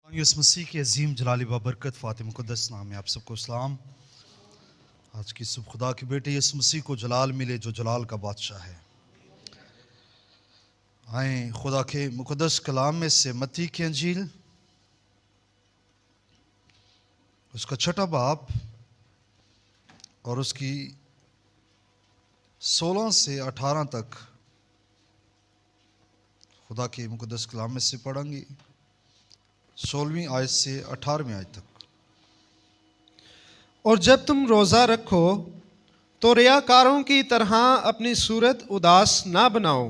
यीशु मसीह के अजीम जलाली बाबरकत फ़ातिह मुक़द्दस नाम में आप सबको सलाम। आज की सुबह खुदा के बेटे यीशु मसीह को जलाल मिले जो जलाल का बादशाह है। आए खुदा के मुक़द्दस कलाम में से मत्ती की अंजील उसका 6 बाब और उसकी 16 से 18 तक खुदा के मुक़द्दस कलाम में से पढ़ेंगे। 16वीं आयत से 18वीं आयत तक। और जब तुम रोज़ा रखो तो रियाकारों की तरह अपनी सूरत उदास ना बनाओ,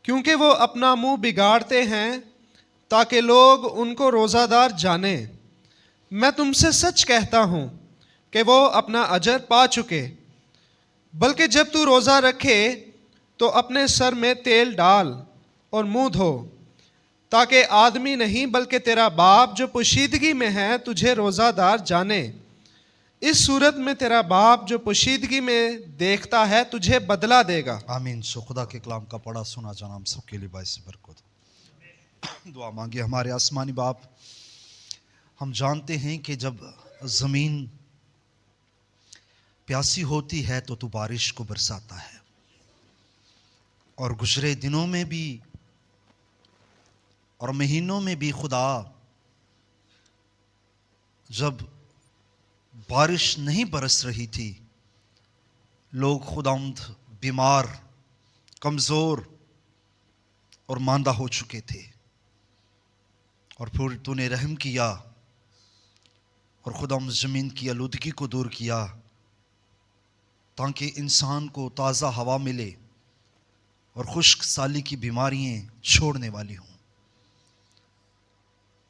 क्योंकि वो अपना मुंह बिगाड़ते हैं ताकि लोग उनको रोज़ादार जाने। मैं तुमसे सच कहता हूँ कि वो अपना अजर पा चुके। बल्कि जब तू रोज़ा रखे तो अपने सर में तेल डाल और मुंह धो, ताकि आदमी नहीं बल्कि तेरा बाप जो पोशीदगी में है तुझे रोज़ादार जाने। इस सूरत में तेरा बाप जो पोशीदगी में देखता है तुझे बदला देगा। आमीन। सो खुदा के कलाम का पढ़ा सुना जाना हम सबके लिए बाइस बरकत। दुआ मांगे। हमारे आसमानी बाप, हम जानते हैं कि जब ज़मीन प्यासी होती है तो तू बारिश को बरसाता है, और गुजरे दिनों में भी और महीनों में भी खुदा जब बारिश नहीं बरस रही थी, लोग खुदावंद बीमार, कमज़ोर और मांदा हो चुके थे, और फिर तूने रहम किया और खुदावंद ज़मीन की आलूदगी को दूर किया ताकि इंसान को ताज़ा हवा मिले और खुश्क साली की बीमारियां छोड़ने वाली हों।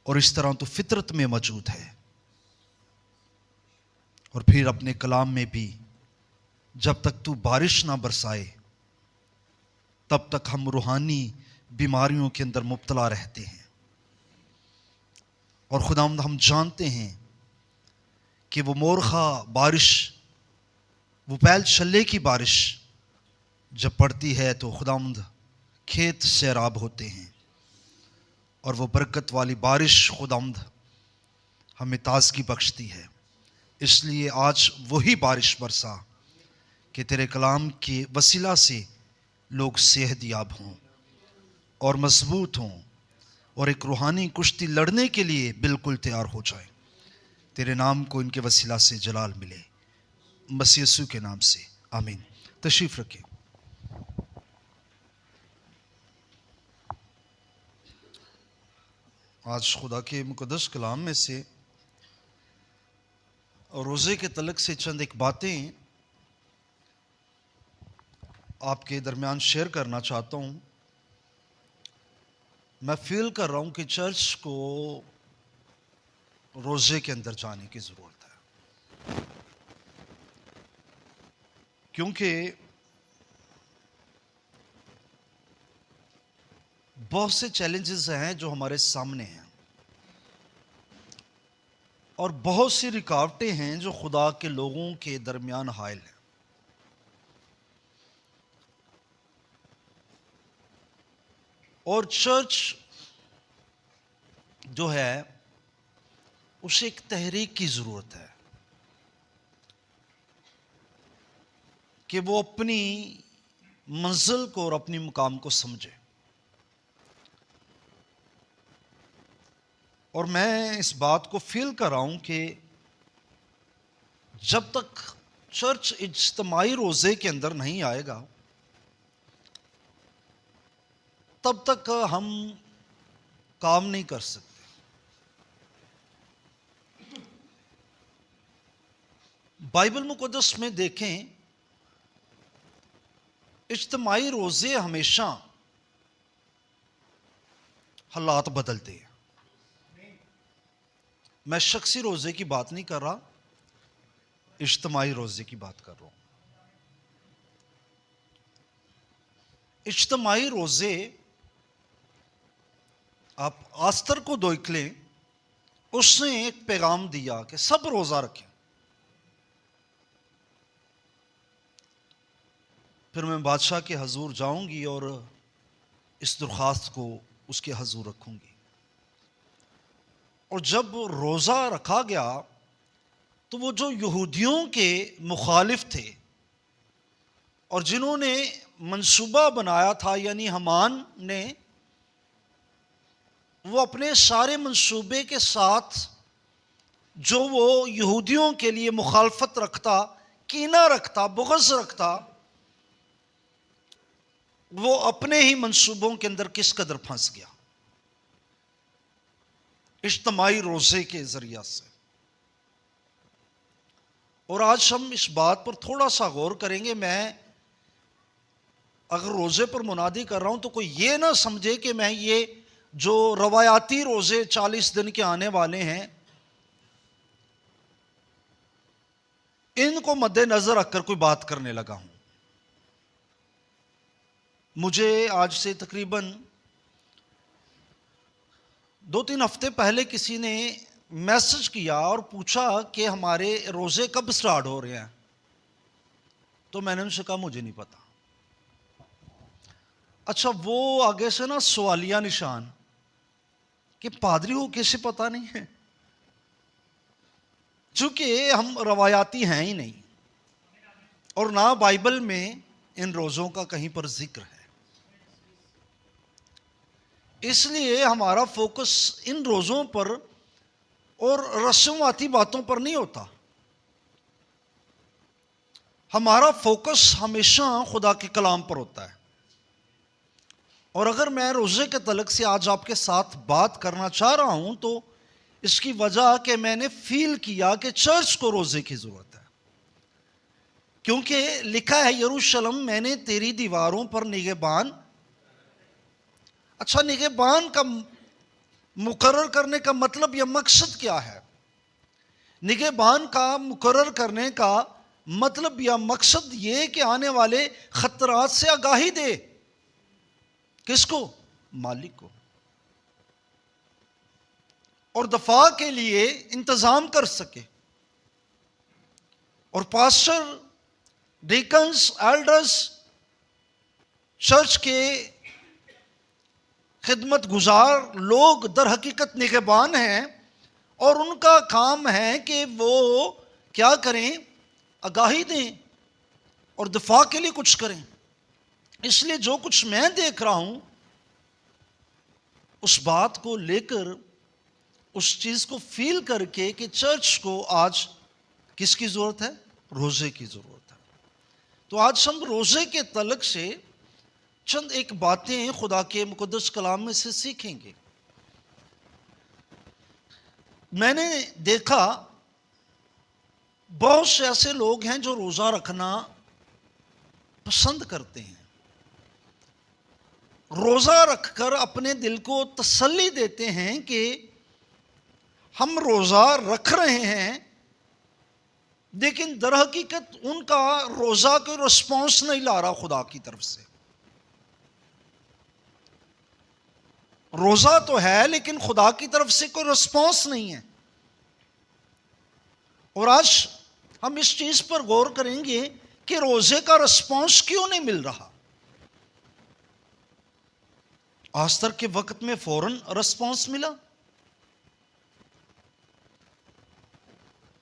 और इस तरह तो फितरत में मौजूद है। और फिर अपने कलाम में भी जब तक तू बारिश ना बरसाए तब तक हम रूहानी बीमारियों के अंदर मुब्तला रहते हैं। और खुदावंद हम जानते हैं कि वो मोरखा बारिश, वो पैल छल्ले की बारिश जब पड़ती है तो खुदावंद खेत सैराब होते हैं, और वो बरकत वाली बारिश खुदावंद हमें ताजगी बख्शती है। इसलिए आज वही बारिश बरसा कि तेरे कलाम के वसीला से लोग सेहतयाब हों और मजबूत हों और एक रूहानी कुश्ती लड़ने के लिए बिल्कुल तैयार हो जाए। तेरे नाम को इनके वसीला से जलाल मिले, मसीह यीशु के नाम से आमीन। तशरीफ रखें। आज खुदा के मुकद्दस कलाम में से रोज़े के तलक से चंद एक बातें आपके दरमियान शेयर करना चाहता हूँ। मैं फील कर रहा हूँ कि चर्च को रोज़े के अंदर जाने की ज़रूरत है, क्योंकि बहुत से चैलेंजेस हैं जो हमारे सामने हैं, और बहुत सी रुकावटें हैं जो खुदा के लोगों के दरमियान हायल हैं। और चर्च जो है उसे एक तहरीक की ज़रूरत है कि वो अपनी मंजिल को और अपनी मुकाम को समझे। और मैं इस बात को फील कर रहा हूं कि जब तक चर्च इज्तिमाई रोज़े के अंदर नहीं आएगा तब तक हम काम नहीं कर सकते। बाइबल मुक़द्दस में देखें, इज्तिमाई रोज़े हमेशा हालात बदलते हैं। मैं शख्सी रोज़े की बात नहीं कर रहा, इज्तिमाई रोज़े की बात कर रहा हूं। इज्तिमाई रोज़े, आप आस्तर को देख लें, उसने एक पैगाम दिया कि सब रोज़ा रखें। फिर मैं बादशाह के हजूर जाऊंगी और इस दरख्वास्त को उसके हजूर रखूंगी। और जब रोज़ा रखा गया तो वो जो यहूदियों के मुखालिफ थे और जिन्होंने मंसूबा बनाया था, यानी हमान ने, वो अपने सारे मंसूबे के साथ जो वो यहूदियों के लिए मुखालफत रखता, कीना रखता, बुग़्ज़ रखता, वो अपने ही मंसूबों के अंदर किस कदर फंस गया इज्तिमाई रोज़े के ज़रिया से। और आज हम इस बात पर थोड़ा सा गौर करेंगे। मैं अगर रोज़े पर मुनादी कर रहा हूं तो कोई ये ना समझे कि मैं ये जो रवायाती रोज़े 40 दिन के आने वाले हैं इनको मद्देनजर रखकर कोई बात करने लगा हूं। मुझे आज से तकरीबन 2-3 हफ्ते पहले किसी ने मैसेज किया और पूछा कि हमारे रोज़े कब स्टार्ट हो रहे हैं। तो मैंने उनसे कहा मुझे नहीं पता। अच्छा, वो आगे से ना सवालिया निशान कि पादरी को कैसे पता नहीं है, चूंकि हम रवायाती हैं ही नहीं और ना बाइबल में इन रोज़ों का कहीं पर जिक्र है। इसलिए हमारा फोकस इन रोज़ों पर और रस्मवाती बातों पर नहीं होता। हमारा फोकस हमेशा खुदा के कलाम पर होता है। और अगर मैं रोज़े के तलक से आज आपके साथ बात करना चाह रहा हूं तो इसकी वजह कि मैंने फील किया कि चर्च को रोज़े की ज़रूरत है, क्योंकि लिखा है यरूशलेम मैंने तेरी दीवारों पर निगहबान। अच्छा, निगहबान का मुकर्रर करने का मतलब या मकसद क्या है? निगहबान का मुकर्रर करने का मतलब या मकसद ये कि आने वाले खतरात से आगाही दे। किसको? मालिक को। और दफा के लिए इंतजाम कर सके। और पास्टर, डीकन्स, एल्डर्स चर्च के खिदमत गुजार लोग दर हकीकत निगहबान हैं और उनका काम है कि वो क्या करें? आगाही दें और दफा के लिए कुछ करें। इसलिए जो कुछ मैं देख रहा हूं उस बात को लेकर, उस चीज को फील करके कि चर्च को आज किसकी जरूरत है? रोजे की जरूरत है। तो आज हम रोजे के तलक से चंद एक बातें खुदा के मुकद्दस कलाम में से सीखेंगे। मैंने देखा बहुत से ऐसे लोग हैं जो रोजा रखना पसंद करते हैं, रोजा रखकर अपने दिल को तसल्ली देते हैं कि हम रोजा रख रहे हैं, लेकिन दर हकीकत उनका रोजा कोई रिस्पॉन्स नहीं ला रहा खुदा की तरफ से। रोजा तो है लेकिन खुदा की तरफ से कोई रिस्पॉन्स नहीं है। और आज हम इस चीज पर गौर करेंगे कि रोजे का रिस्पॉन्स क्यों नहीं मिल रहा। आज तक के वक्त में फौरन रिस्पॉन्स मिला।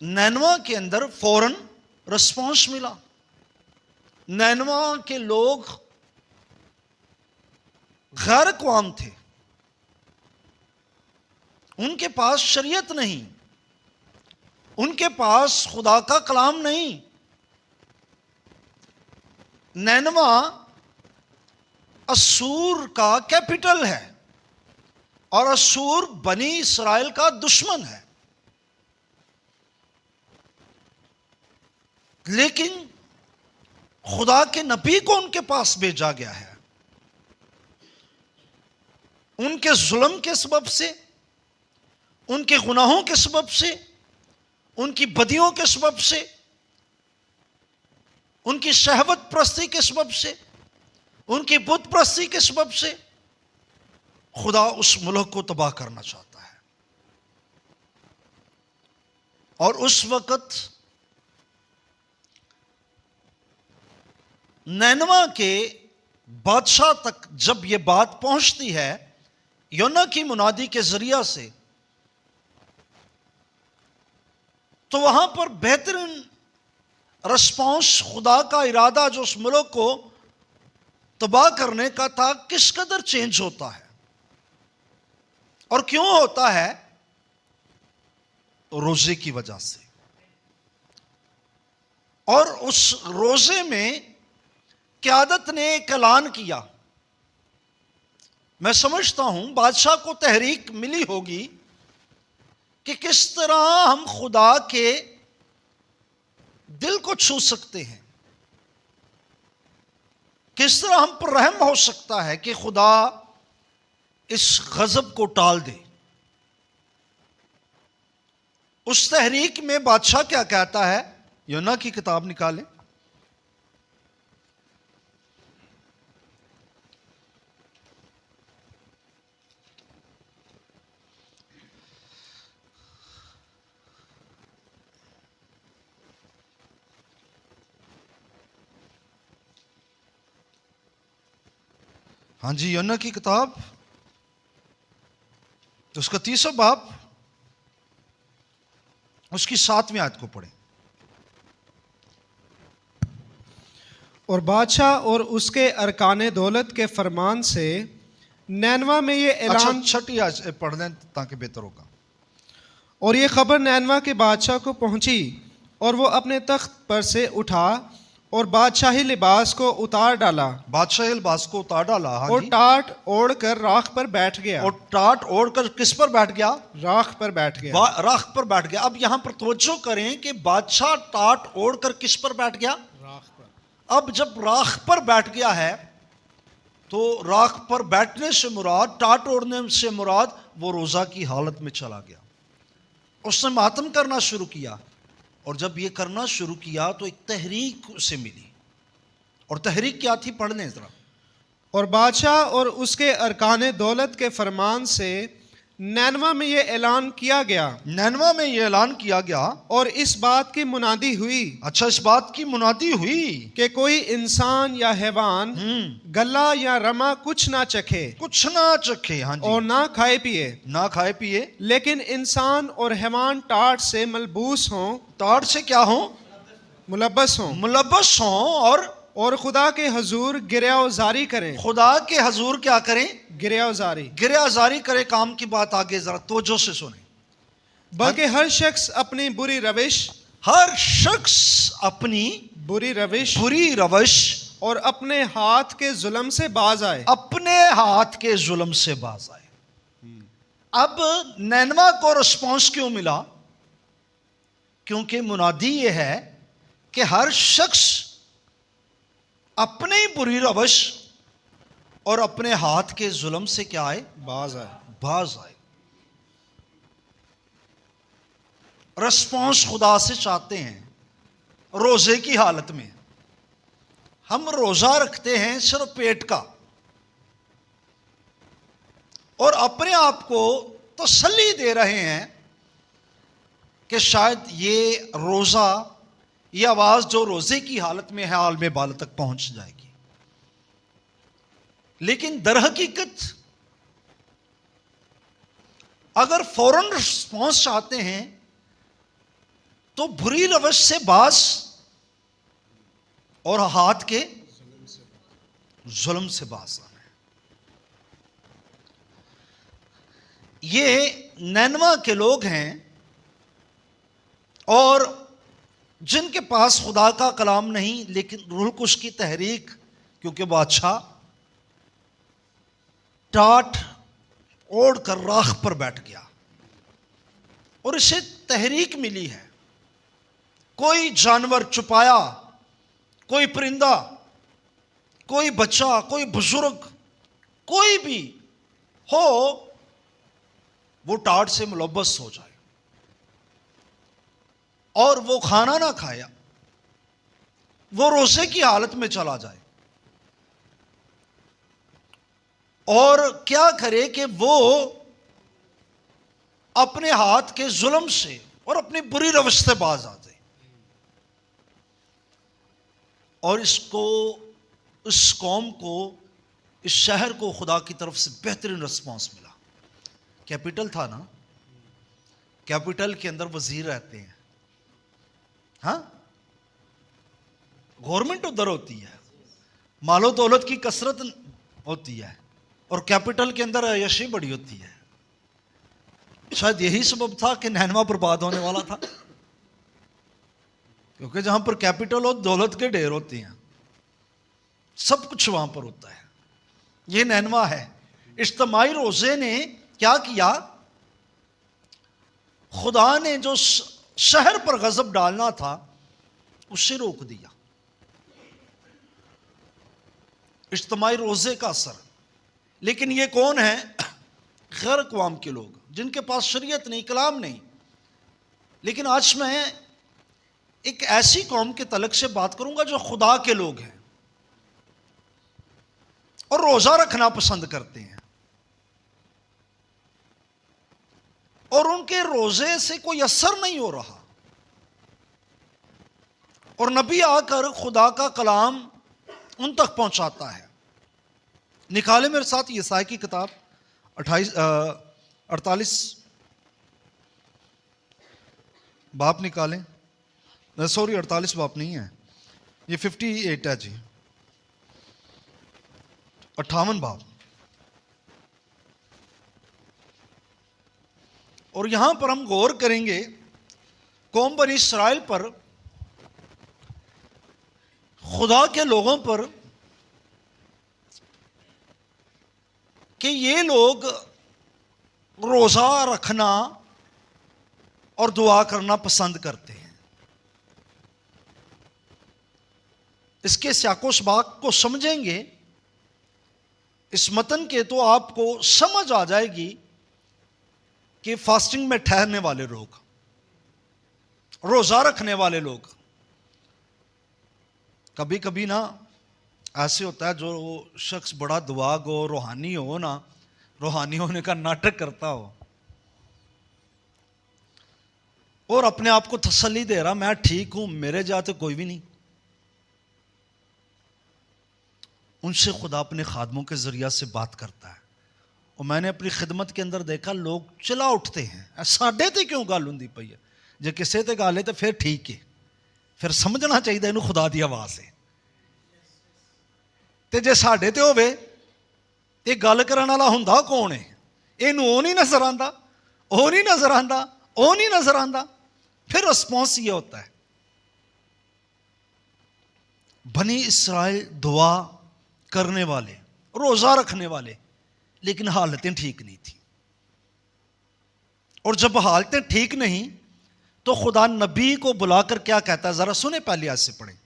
नैनवा के अंदर फौरन रिस्पॉन्स मिला। नैनवा के लोग गैर कौम थे, उनके पास शरीयत नहीं, उनके पास खुदा का कलाम नहीं। नैनवा असूर का कैपिटल है और असूर बनी इस्राएल का दुश्मन है। लेकिन खुदा के नबी को उनके पास भेजा गया है। उनके जुल्म के सबब से, उनके गुनाहों के सबब से, उनकी बदियों के सबब से, उनकी शहवत प्रस्ती के सबब से, उनकी बुत प्रस्ती के सबब से खुदा उस मुल्क को तबाह करना चाहता है। और उस वक्त नैनवा के बादशाह तक जब यह बात पहुंचती है योना की मुनादी के जरिया से, तो वहां पर बेहतरीन रिस्पॉन्स, खुदा का इरादा जो उस मुल्क को तबाह करने का था, किस कदर चेंज होता है और क्यों होता है? रोजे की वजह से। और उस रोजे में क़यादत ने एक ऐलान किया। मैं समझता हूं बादशाह को तहरीक मिली होगी कि किस तरह हम खुदा के दिल को छू सकते हैं, किस तरह हम पर रहम हो सकता है कि खुदा इस गजब को टाल दे। उस तहरीक में बादशाह क्या कहता है? यूहन्ना की किताब निकालें। हाँ जी, यूहन्ना की किताब, उसका 30वां बाब, उसकी 7वीं आयत को पढ़ें। और बादशाह और उसके अरकान दौलत के फरमान से नैनवा में ये ऐलान, छठी आयत पढ़ लें ताकि बेहतर होगा। और ये खबर नैनवा के बादशाह को पहुंची और वो अपने तख्त पर से उठा और बादशाही लिबास को उतार डाला, बादशाही लिबास को उतार डाला, हाँ और जी, टाट ओढ़ कर राख पर बैठ गया। और टाट ओढ़कर किस पर बैठ गया? राख पर बैठ गया। राख पर बैठ गया। अब यहां पर तवज्जो करें कि बादशाह टाट ओढ़कर किस पर बैठ गया? राख पर। अब जब राख पर बैठ गया है तो राख पर बैठने से मुराद, टाट ओढ़ने से मुराद, वो रोजा की हालत में चला गया। उसने मातम करना शुरू किया, और जब ये करना शुरू किया तो एक तहरीक उसे मिली। और तहरीक क्या थी? पढ़ लें जरा। और बादशाह और उसके अरकान दौलत के फरमान से नैनवा में ये ऐलान किया गया, नैनवा में ये ऐलान किया गया, और इस बात की मुनादी हुई, अच्छा, इस बात की मुनादी हुई कि कोई इंसान या हैवान गला या रमा कुछ ना चखे, कुछ ना चखे, हाँ जी, और ना खाए पिए, ना खाए पिए, लेकिन इंसान और हैवान टाट से मलबूस हों, टाट से क्या हो? मुलब्बस हों, मुलब्बस हों, और खुदा के हजूर गिरयावजारी करें। खुदा के हजूर क्या करें? गिरयावजारी। गिरयाजारी करे। काम की बात आगे जरा तवज्जो से सुने। बल्कि हर शख्स अपनी बुरी रविश, हर शख्स अपनी बुरी रविश और अपने हाथ के जुल्म से बाज आए, अपने हाथ के जुल्म से बाज आए। अब नैनवा को रिस्पॉन्स क्यों मिला? क्योंकि मुनादी ये है कि हर शख्स अपने ही बुरी रविश और अपने हाथ के जुल्म से क्या आए? बाज आए, बाज आए। रिस्पॉन्स खुदा से चाहते हैं। रोजे की हालत में हम रोजा रखते हैं सिर्फ पेट का, और अपने आप को तसल्ली दे रहे हैं कि शायद ये रोजा, ये आवाज जो रोजे की हालत में है, आलम बाला तक पहुंच जाएगी। लेकिन दर हकीकत अगर फौरन रिस्पॉन्स चाहते हैं तो बुरी रवश से बाज और हाथ के जुल्म से बाज आना है। ये नैनवा के लोग हैं और जिनके पास खुदा का कलाम नहीं, लेकिन रूह कुश की तहरीक, क्योंकि बादशाह टाट ओढ़ कर राख पर बैठ गया और इसे तहरीक मिली है। कोई जानवर छुपाया, कोई परिंदा, कोई बच्चा, कोई बुजुर्ग, कोई भी हो, वो टाट से मुलब्बस हो जाए और वो खाना ना खाया, वो रोजे की हालत में चला जाए और क्या करे कि वो अपने हाथ के जुल्म से और अपनी बुरी रवश से बाज आ जाए। और इसको, इस कौम को, इस शहर को खुदा की तरफ से बेहतरीन रिस्पॉन्स मिला। कैपिटल था ना, कैपिटल के अंदर वजीर रहते हैं, हाँ, गवर्नमेंट उधर होती है, मालो दौलत की कसरत होती है, और कैपिटल के अंदर यशी बड़ी होती है। शायद यही सबब था कि नैनवा बर्बाद होने वाला था, क्योंकि जहां पर कैपिटल हो दौलत के ढेर होते हैं, सब कुछ वहां पर होता है। ये नैनवा है। इज्तिमाई रोजे ने क्या किया, खुदा ने जो शहर पर गजब डालना था उससे रोक दिया। इज्तिमाई रोजे का असर। लेकिन ये कौन है? गैर अक़वाम के लोग, जिनके पास शरीयत नहीं, कलाम नहीं। लेकिन आज मैं एक ऐसी कौम के तलक से बात करूंगा जो खुदा के लोग हैं और रोजा रखना पसंद करते हैं, और उनके रोजे से कोई असर नहीं हो रहा, और नबी आकर खुदा का कलाम उन तक पहुंचाता है। निकाले मेरे साथ यसाया की किताब 48 बाप निकालें। सॉरी, 48 बाप नहीं है, ये 58 है जी, 58 बाप। और यहां पर हम गौर करेंगे कौम बनी इस्राइल पर, खुदा के लोगों पर, कि ये लोग रोजा रखना और दुआ करना पसंद करते हैं। इसके सियाको सबाक को समझेंगे इस मतन के, तो आपको समझ आ जाएगी कि फास्टिंग में ठहरने वाले लोग, रोजा रखने वाले लोग, कभी कभी ना ऐसे होता है, जो शख्स बड़ा दुआ गो रूहानी हो ना, रूहानी होने का नाटक करता हो और अपने आप को तसल्ली दे रहा, मैं ठीक हूं, मेरे जाते कोई भी नहीं, उनसे खुदा अपने खादमों के जरिया से बात करता है। और मैंने अपनी खिदमत के अंदर देखा, लोग चिल्ला उठते हैं, साढ़े ते क्यों गल हुंदी पई है, जे किसे ते गल है तो फिर ठीक है, फिर समझना चाहिए इनू खुदा दी आवाज़ है। ते जे साढ़े ते होवे ते गल करन वाला हुंदा कौन है? इनू ओ नहीं नजर आंदा, ओ नहीं नजर आंदा, ओ नहीं नजर आंदा, फिर रिस्पॉन्स ये होता है। बनी इस्राइल दुआ करने वाले, रोजा रखने वाले, लेकिन हालतें ठीक नहीं थी। और जब हालतें ठीक नहीं तो खुदा नबी को बुलाकर क्या कहता है, जरा सुने, पहले आज से पढ़े।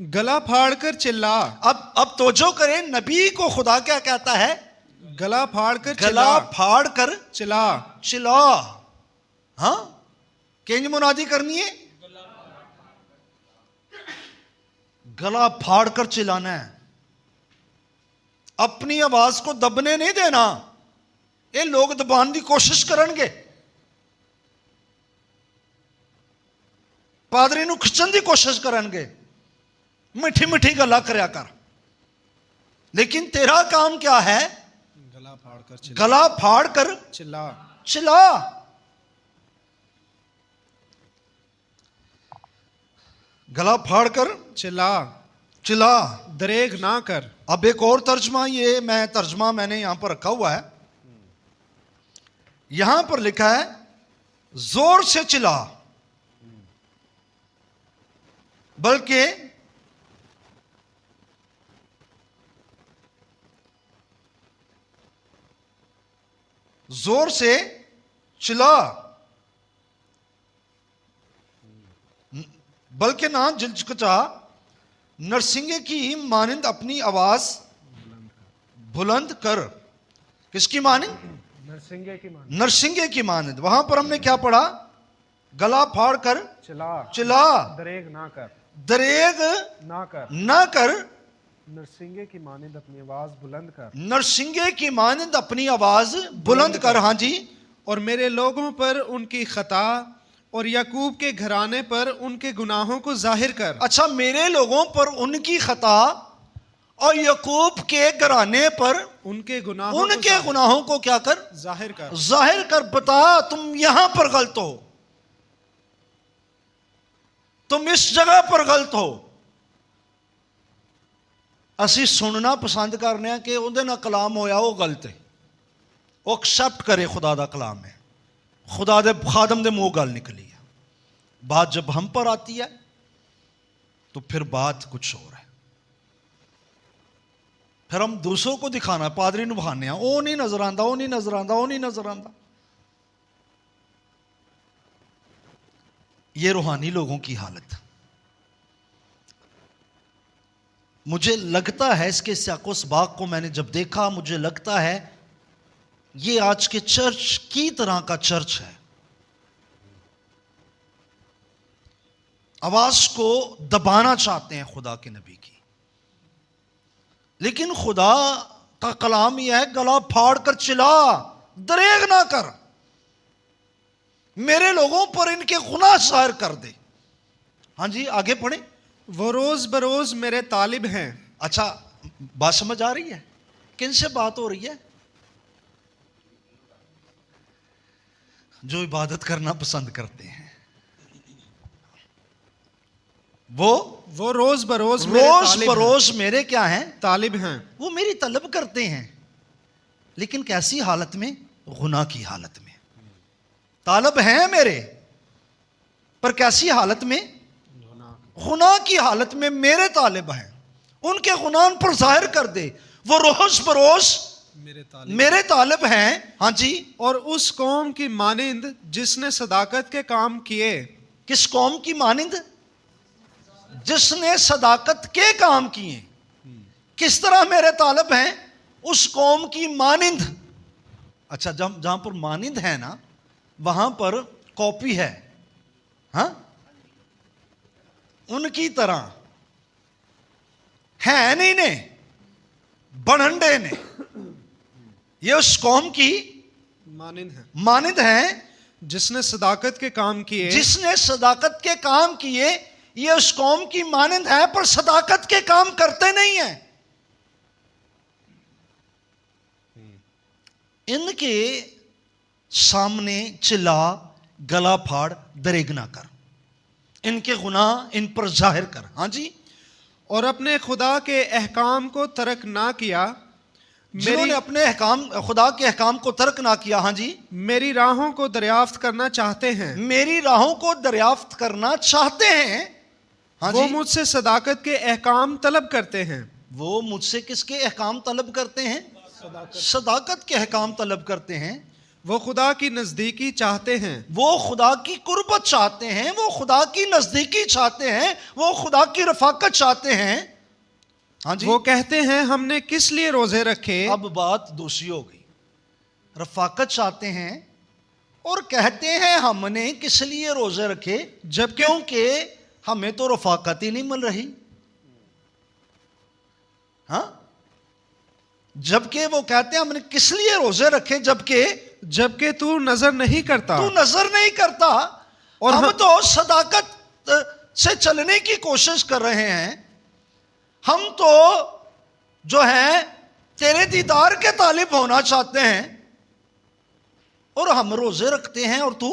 गला फाड़कर चिल्ला। अब तोजो करें, नबी को खुदा क्या कहता है? गला फाड़कर गला फाड़ कर चिल्ला। चिल्ला। हाँ, किंज मुनादी करनी है? गला फाड़ कर चिल्लाना है, अपनी आवाज को दबने नहीं देना। ये लोग दबाने की कोशिश करेंगे, पादरी नू खिंचन की कोशिश करेंगे, मिठी मिठी गल्लां करया कर, लेकिन तेरा काम क्या है? गला फाड़कर चिल्ला। गला फाड़ कर चिल्ला। चिल्ला। गला फाड़ कर चिल्ला। चिल्ला, दरेग ना कर। अब एक और तर्जमा, ये तर्जमा मैंने यहां पर रखा हुआ है, यहां पर लिखा है जोर से चिल्ला, बल्कि जोर से चिल्ला, बल्कि ना झिझकचा, नरसिंगे की मानिंद अपनी आवाज बुलंद कर। किसकी मानिंद? नरसिंगे की मानिंद। नरसिंगे की मानिंद। वहां पर हमने क्या पढ़ा? गला फाड़ कर चिल्ला। चिल्ला, दरेग ना कर। दरेग ना कर। ना कर, नरसिंगे की मानिंद अपनी आवाज बुलंद कर। नरसिंगे की मानिंद अपनी आवाज बुलंद कर। हाँ जी। और मेरे लोगों पर उनकी खता और याकूब के घराने पर उनके गुनाहों को जाहिर कर। अच्छा, मेरे लोगों पर उनकी खता और याकूब के घराने पर उनके गुनाहों को क्या कर? जाहिर कर। जाहिर कर, बता तुम यहां पर गलत हो। तुम इस जगह पर गलत हो। ਅਸੀਂ ਸੁਣਨਾ ਪਸੰਦ ਕਰਨੇ ਆ ਕਿ ਉਹਦੇ ਨਾਲ ਕਲਾਮ ਹੋਇਆ ਉਹ ਗਲਤ ਹੈ, ਉਹ ਐਕਸੈप्ट करे खुदा ਦਾ कलाम है, खुदा ਦੇ खादम ਦੇ ਮੂੰਹ ਗੱਲ निकली है। बात जब हम पर आती है तो फिर बात कुछ और है। फिर हम दूसरों को दिखाना, पादरी ਨੂੰ ਬਹਾਨੇ ਆ, ਉਹ ਨਹੀਂ ਨਜ਼ਰ ਆਂਦਾ, ਉਹ ਨਹੀਂ ਨਜ਼ਰ ਆਂਦਾ, ਉਹ ਨਹੀਂ नजर आंदा। ये रूहानी लोगों की हालत। मुझे लगता है इसके सियाकोस बाग को मैंने जब देखा, मुझे लगता है ये आज के चर्च की तरह का चर्च है। आवाज को दबाना चाहते हैं खुदा के नबी की, लेकिन खुदा का कलाम यह है, गला फाड़ कर चिल्ला, दरेग ना कर, मेरे लोगों पर इनके गुनाह जाहिर कर दे। हाँ जी, आगे पढ़े। वो रोज बरोज मेरे तालिब हैं। अच्छा, बात समझ आ रही है? किन से बात हो रही है? जो इबादत करना पसंद करते हैं, वो रोज बरोज मेरे क्या हैं? तालिब हैं। वो मेरी तलब करते हैं, लेकिन कैसी हालत में? गुनाह की हालत में। तालब हैं मेरे, पर कैसी हालत में? गुनाह की हालत में मेरे तालिब हैं, उनके गुनाह पर जाहिर कर दे। वो रोज बरोज मेरे तालिब हैं। हाँ जी। और उस कौम की मानिंद जिसने सदाकत के काम किए। किस कौम की मानिंद? जिसने सदाकत के काम किए। किस तरह मेरे तालिब हैं? उस कौम की मानिंद। अच्छा, जहां पर मानिंद है ना, वहां पर कॉपी है। हाँ, उनकी तरह है नहीं ने, बनंडे ने। ये उस कौम की मानिंद है जिसने सदाकत के काम किए। जिसने सदाकत के काम किए, ये उस कौम की मानिंद है, पर सदाकत के काम करते नहीं है। इनके सामने चिल्ला, गला फाड़, दरेग ना कर, इनके गुनाह इन पर जाहिर कर। हाँ जी। और अपने खुदा के अहकाम को तर्क ना किया। जिन्होंने अपने खुदा के अहकाम को तर्क ना किया। हाँ जी। मेरी राहों को दरियाफ्त करना चाहते हैं। मेरी राहों को दरियाफ्त करना चाहते हैं। हाँ वो जी। मुझसे सदाकत के अहकाम तलब करते हैं। वो मुझसे किसके अहकाम तलब करते हैं? सदाकत के अहकाम तलब करते हैं। वो खुदा की नजदीकी चाहते हैं। वो खुदा की कुर्बत चाहते हैं, वो खुदा की नजदीकी चाहते हैं, वो खुदा की रफाकत चाहते हैं। हाँ जी। वो कहते हैं हमने किस लिए रोजे रखे। अब बात दूसरी हो गई। रफाकत चाहते हैं और कहते हैं हमने किस लिए रोजे रखे, जब क्योंकि हमें तो रफाकत ही नहीं मिल रही। हाँ, जबकि वो कहते हैं हमने किस लिए रोजे रखे, जबकि तू नजर नहीं करता। तू नजर नहीं करता। और हम तो सदाकत से चलने की कोशिश कर रहे हैं। हम तो जो है तेरे दीदार के तालिब होना चाहते हैं, और हम रोजे रखते हैं और तू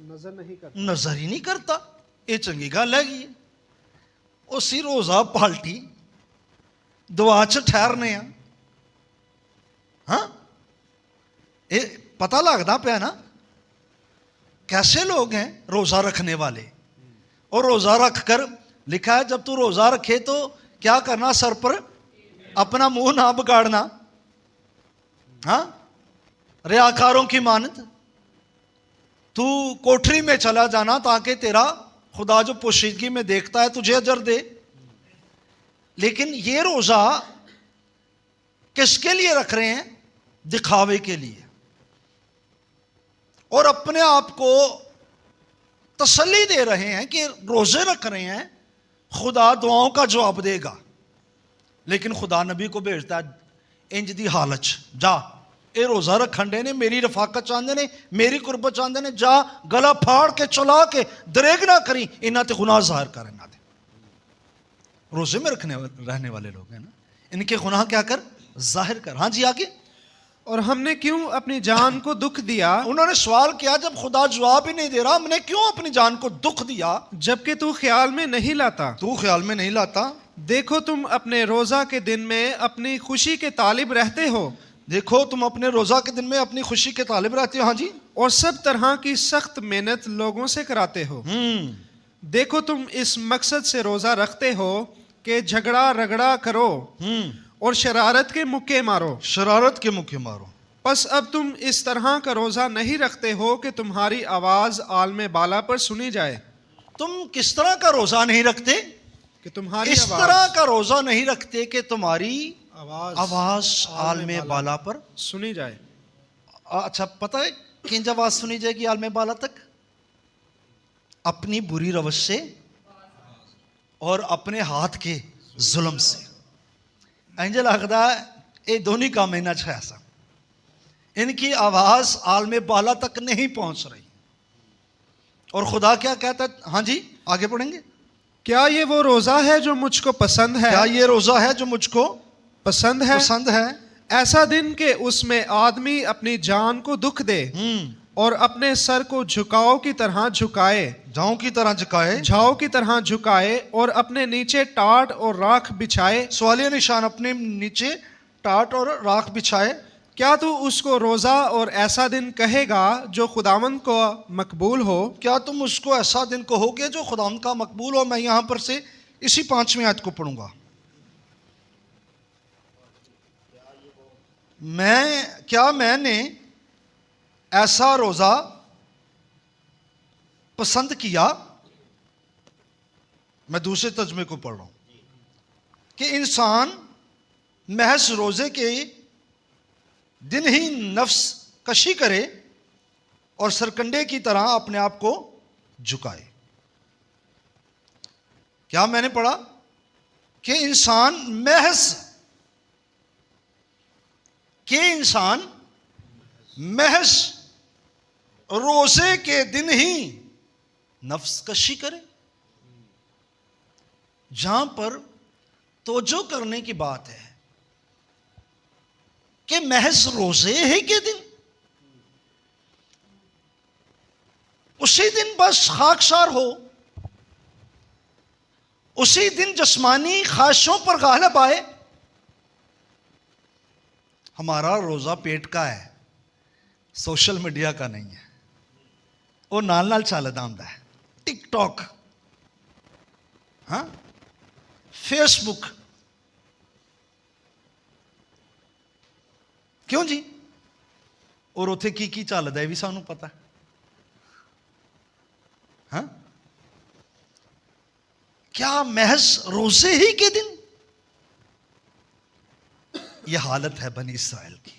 नजर ही नहीं करता। ये चंगी गल हैगी। उसी रोजा पाल्टी दुआ च ठहरने। हाँ, ये पता लगता पाया ना कैसे लोग हैं रोजा रखने वाले। और रोजा रख कर लिखा है, जब तू रोजा रखे तो क्या करना, सर पर अपना मुंह ना बिगाड़ना। हाँ, रियाकारों की मानद। तू कोठरी में चला जाना ताकि तेरा खुदा जो पोशीदगी में देखता है तुझे अजर दे। लेकिन ये रोजा किसके लिए रख रहे हैं? दिखावे के लिए, और अपने आप को तसल्ली दे रहे हैं कि रोजे रख रहे हैं, खुदा दुआओं का जवाब देगा। लेकिन खुदा नबी को भेजता है, इंज दी हालत जा, ये रोजा रखन दे ने, मेरी रफाकत चाहते ने, मेरी कुर्बत चाहते ने, जा गला फाड़ के चला के दरेग ना करी, इन्हां ते गुनाह जाहिर कर। इन्हां ते रोजे में रहने वाले लोग हैं ना, इनके गुनाह क्या कर? जाहिर कर। हाँ जी, आगे। और हमने क्यों अपनी जान को दुख दिया, उन्होंने सवाल किया, जब खुदा जवाब ही नहीं दे रहा, हमने क्यों अपनी जान को दुख दिया, जबकि तू ख्याल में नहीं लाता। तू ख्याल में नहीं लाता। देखो तुम अपने रोजा के दिन में अपनी खुशी के तालिब रहते हो, देखो तुम अपने रोजा के दिन में अपनी खुशी के तालिब रहते हो। हाँ जी। और सब तरह की सख्त मेहनत लोगों से कराते हो। देखो तुम इस मकसद से रोजा रखते हो कि झगड़ा रगड़ा करो और शरारत के मुक्के मारो। शरारत के मुक्के मारो। बस अब तुम इस तरह का रोजा नहीं रखते हो कि तुम्हारी आवाज आलमे बाला पर सुनी जाए। तुम किस तरह का रोजा नहीं रखते? कि तुम्हारी इस तरह का रोजा नहीं रखते कि तुम्हारी आवाज आलमे बाला पर सुनी जाए। अच्छा, पता है किंज आवाज सुनी जाएगी आलमे बाला तक? अपनी बुरी रवश से और अपने हाथ के जुल्म से। इंज लगदा ये दोनों काम इन्ना च ऐसा, इनकी आवाज आलमे बाला तक नहीं पहुंच रही। और खुदा क्या कहता है? हाँ जी, आगे पढ़ेंगे। क्या ये वो रोजा है जो मुझको पसंद है? क्या ये रोजा है जो मुझको पसंद है? पसंद है। ऐसा दिन के उसमें आदमी अपनी जान को दुख दे और अपने सर को झुकाओ की तरह झुकाए, जाओं की तरह झुकाए, झाओ की तरह झुकाए, और अपने नीचे टाट और राख बिछाए। सवालिया निशान, अपने नीचे टाट और राख बिछाए। क्या तू उसको रोजा और ऐसा दिन कहेगा जो खुदावंद को मकबूल हो? क्या तुम उसको ऐसा दिन कहोगे जो खुदावंद का मकबूल हो? मैं यहां पर से इसी 5वीं आयत को पढ़ूंगा। मैंने ऐसा रोजा पसंद किया। मैं दूसरे तर्जुमे को पढ़ रहा हूं कि इंसान महज रोजे के दिन ही नफ्स कशी करे और सरकंडे की तरह अपने आप को झुकाए। क्या मैंने पढ़ा कि इंसान महज रोजे के दिन ही नफ्स कशी करे। जहां पर तोजो करने की बात है कि महज रोजे ही के दिन, उसी दिन बस खाकसार हो, उसी दिन जिस्मानी ख्वाहिशों पर गालिब आए। हमारा रोजा पेट का है, सोशल मीडिया का नहीं है। वो नाल नाल चलदा हुंदा है, टिकटॉक, हाँ, फेसबुक। क्यों जी? और उथे की चलदा है भी सानू पता है। हाँ? क्या महज रोजे ही के दिन? यह हालत है बनी इस्राएल की।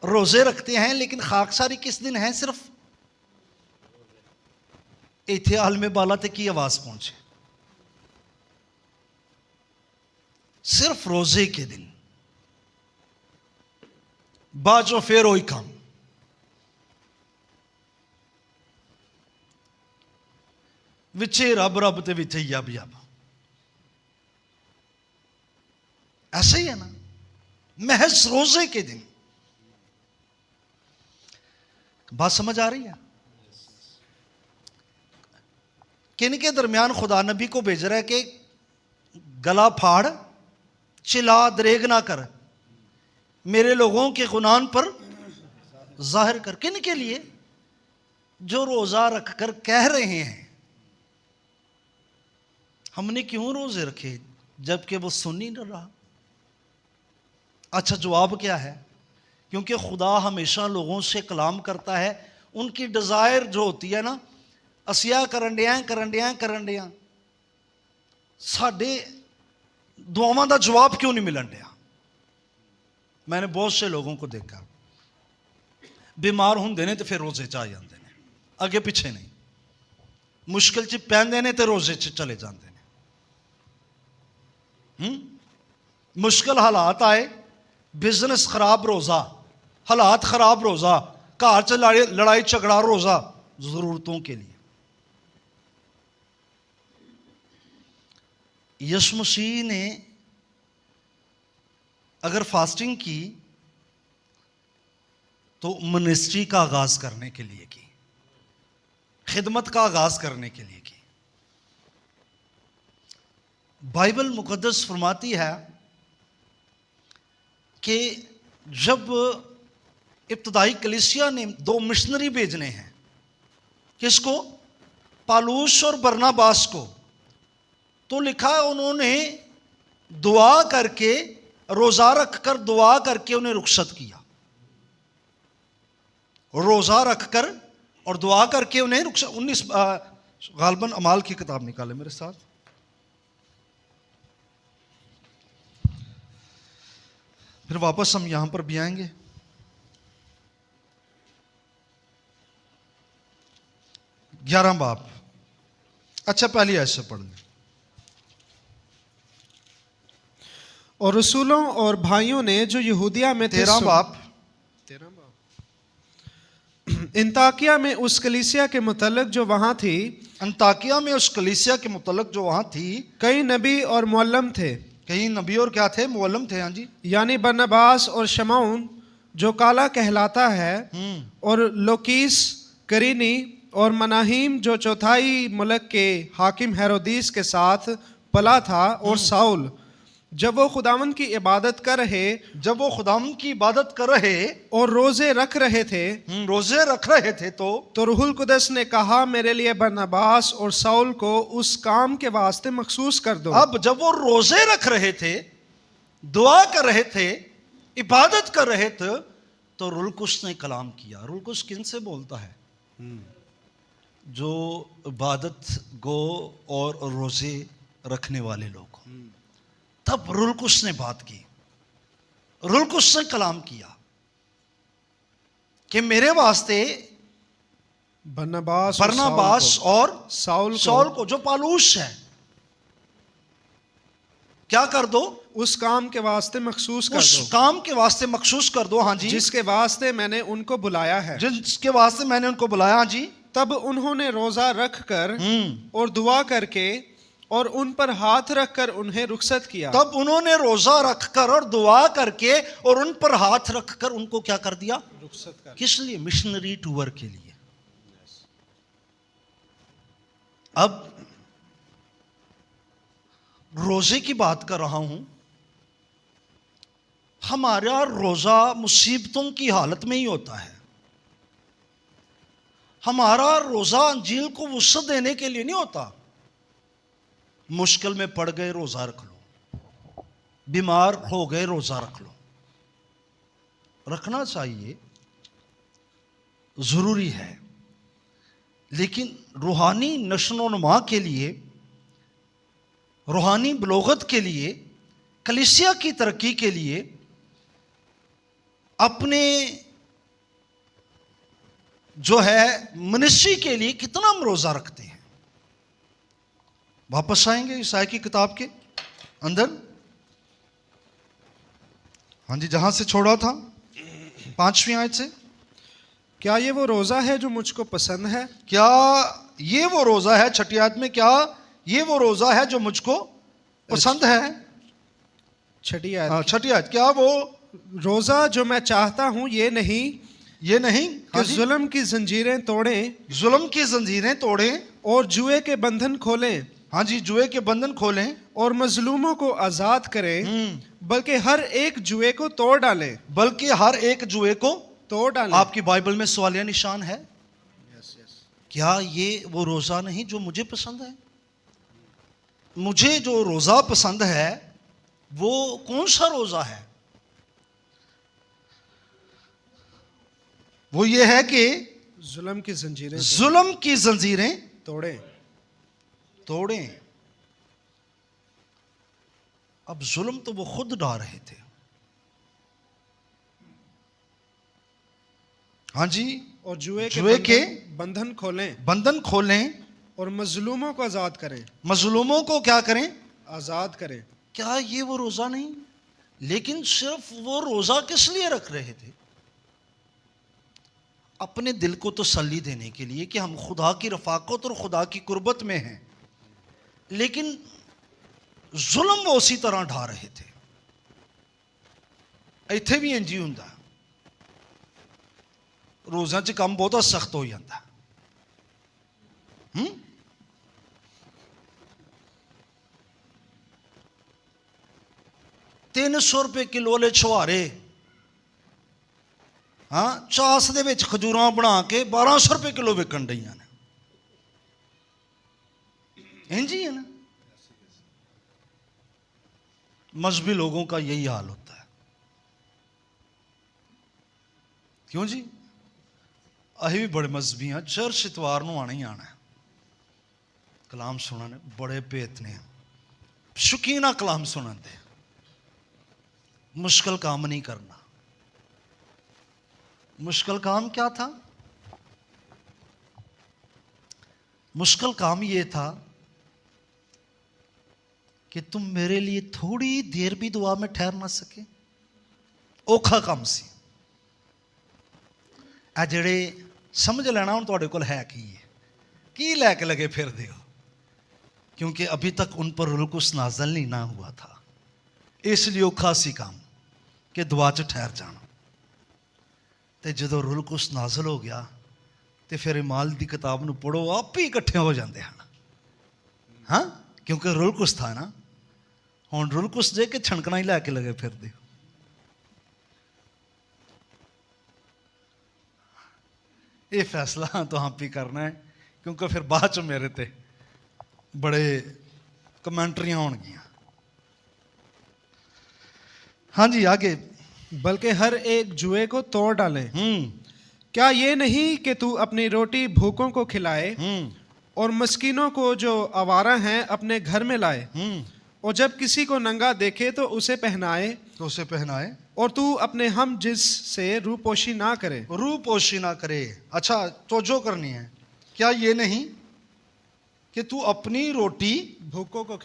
रोजे रखते हैं लेकिन खाकसारी किस दिन है? सिर्फ इथे आलमे बाला तक की आवाज पहुंचे, सिर्फ रोजे के दिन। बाजो फिर वही काम। विचे रब रब ते विचे यब यब। ऐसा ही है ना, महज रोजे के दिन। बात समझ आ रही है? किन के दरमियान खुदा नबी को भेज रहा है कि गला फाड़, चिल्ला, दरेग ना कर, मेरे लोगों के गुनाह पर जाहिर कर। किन के लिए? जो रोजा रखकर कह रहे हैं हमने क्यों रोजे रखे, जबकि वो सुन ही नहीं रहा। अच्छा, जवाब क्या है? क्योंकि खुदा हमेशा लोगों से कलाम करता है। उनकी डिजायर जो होती है ना, असिया करन दिया साडे दुआवां दा जवाब क्यों नहीं मिलन दिया। मैंने बहुत से लोगों को देखा, बीमार होंदे ने तो फिर रोजे च आ जाते हैं, अगे पिछे नहीं। मुश्किल च पैंदे ने तो रोजे च चले जाते हैं। मुश्किल हालात आए, बिजनेस खराब रोजा, हालात खराब रोजा, घर च लड़ाई झगड़ा रोजा, जरूरतों के लिए। यीशु मसीह ने अगर फास्टिंग की तो मिनिस्ट्री का आगाज करने के लिए की, खिदमत का आगाज करने के लिए की। बाइबल मुकद्दस फरमाती है कि जब इब्तदाई कलीसिया ने 2 मिशनरी भेजने हैं, किसको? पालूस और बरनाबास को, तो लिखा है उन्होंने दुआ करके, रोजा रखकर दुआ करके उन्हें रुखसत किया। रोजा रखकर और दुआ करके उन्हें रुखसत। 19 गालबन अमाल की किताब निकाले मेरे साथ। फिर वापस हम यहां पर भी आएंगे। ग्यारह बाब, अच्छा पहली आयत से पढ़ लें। और रसूलों और भाइयों ने जो यहूदिया में थे 13 बाब, इंताकिया में उस कलीसिया के मुतल्लिक जो वहां थी, अंताकिया में उस कलीसिया के मुतल्लिक जो वहां थी, कई नबी और मुअल्लम थे। कई नबी और क्या थे? मुअल्लम थे। हाँ जी। यानी बरनबास और शमौन जो काला कहलाता है, और लोकीस करीनी और मनाहीम जो चौथाई मुल्क के हाकिम हेरोदीस के साथ पला था, और साउल जब वो खुदावन की इबादत कर रहे और रोजे रख रहे थे, तो रूहुल कुदस ने कहा मेरे लिए बरनबास और साउल को उस काम के वास्ते मखसूस कर दो। अब जब वो रोजे रख रहे थे, दुआ कर रहे थे, इबादत कर रहे थे, तो रूहुल कुदस ने कलाम किया। रूहुल कुदस किन से बोलता है? जो इबादत गो और रोजे रखने वाले लोग। तब रूहुल कुदस ने बात की, रूहुल कुदस ने कलाम किया कि मेरे वास्ते बरनबास और साउल को, जो पालूस है, क्या कर दो? उस काम के वास्ते मखसूस कर दो। उस काम के वास्ते मखसूस कर दो। हाँ जी। जिसके वास्ते मैंने उनको बुलाया है। जिसके वास्ते मैंने उनको बुलाया। हाँ जी। तब उन्होंने रोजा रख कर और दुआ करके और उन पर हाथ रखकर उन्हें रुखसत किया। तब उन्होंने रोजा रखकर और दुआ करके और उन पर हाथ रखकर उनको क्या कर दिया? रुखसत कर। किस लिए? मिशनरी टूर के लिए। अब रोजे की बात कर रहा हूं। हमारा रोजा मुसीबतों की हालत में ही होता है। हमारा रोजा अंजील को वुसअत देने के लिए नहीं होता। मुश्किल में पड़ गए, रोजा रख लो। बीमार हो गए, रोजा रख लो। रखना चाहिए, जरूरी है, लेकिन रूहानी नशोनुमा के लिए, रूहानी बलोगत के लिए, कलीसिया की तरक्की के लिए, अपने जो है मिनिस्ट्री के लिए कितना हम रोजा रखते हैं। वापस आएंगे ईसाई की किताब के अंदर। हाँ जी, जहां से छोड़ा था 5वीं आयत से। क्या ये वो रोजा है जो मुझको पसंद है? क्या ये वो रोजा है? 6ठी आयत में, क्या ये वो रोजा है जो मुझको पसंद है? 6ठी आयत। 6ठी आयत। क्या वो रोजा जो मैं चाहता हूं ये नहीं कि जुल्म की जंजीरें तोड़ें और जुए के बंधन खोलें। हाँ जी, जुए के बंधन खोलें और मजलूमों को आजाद करें, बल्कि हर एक जुए को तोड़ डालें। आपकी बाइबल में सवालिया निशान है। क्या ये वो रोजा नहीं जो मुझे पसंद है? मुझे जो रोजा पसंद है वो कौन सा रोजा है? वो ये है कि जुल्म की जंजीरें तोड़ें। अब जुल्म तो वो खुद डाल रहे थे। हाँ जी। और जुए के बंधन खोलें और मजलूमों को आजाद करें। मजलूमों को क्या करें? आजाद करें। क्या ये वो रोजा नहीं? लेकिन सिर्फ वो रोजा किस लिए रख रहे थे? अपने दिल को तसल्ली देने के लिए कि हम खुदा की रफाकत और खुदा की कुर्बत में हैं। लेकिन जुल्म वो उसी तरह ढा रहे थे। इत्थे भी इंजी हुंदा। रोज़ां च काम बहुत सख्त हो जाता। 300 रुपए किलो वाले छुहारे, हाँ, चास दे विच खजूरां बना के 1200 रुपए किलो विकन डईयां ने। इंज ही है ना, मजहबी लोगों का यही हाल होता है। क्यों जी? अही भी बड़े मजहबी हैं, चर्च इतवार नूं आना ही आना है, कलाम सुनने बड़े भेत ने, शौकीना कलाम सुनन दे, मुश्किल काम नहीं करना। मुश्किल काम क्या था? मुश्किल काम ये था कि तुम मेरे लिए थोड़ी देर भी दुआ में ठहर ना सके। औखा काम सी। आ जेड़े समझ लेना हुण तुहाडे कोल है की लैके लगे फिर दे हो, क्योंकि अभी तक उन पर रूह कुछ नाज़िल नहीं ना हुआ था, इसलिए औखा सी काम कि दुआ च ठहर जाना। तो जो रूह कुछ नाज़िल हो गया तो फिर इमाल की किताब नूं पढ़ो, आप ही इकट्ठे हो जाते हैं। हाँ, क्योंकि रूह कुछ था ना, हुण रूह कुछ दे के छणकना ही लैके लगे फिर दे। ये फैसला तो आप ही करना है, क्योंकि फिर बाद च मेरे ते बड़े कमेंटरियां होणगियां। हाँ जी, आगे। बल्कि हर एक जुए को तोड़ डालें। क्या ये नहीं कि तू अपनी रोटी भूखों को खिलाए और मस्कीनों को जो आवारा हैं अपने घर में लाए, और जब किसी को नंगा देखे तो उसे पहनाए, और तू अपने हम जिस से रूपोशी ना करे। रूपोशी ना करे। अच्छा, तो जो करनी है, क्या ये नहीं कि तू अपनी रोटी भूखों को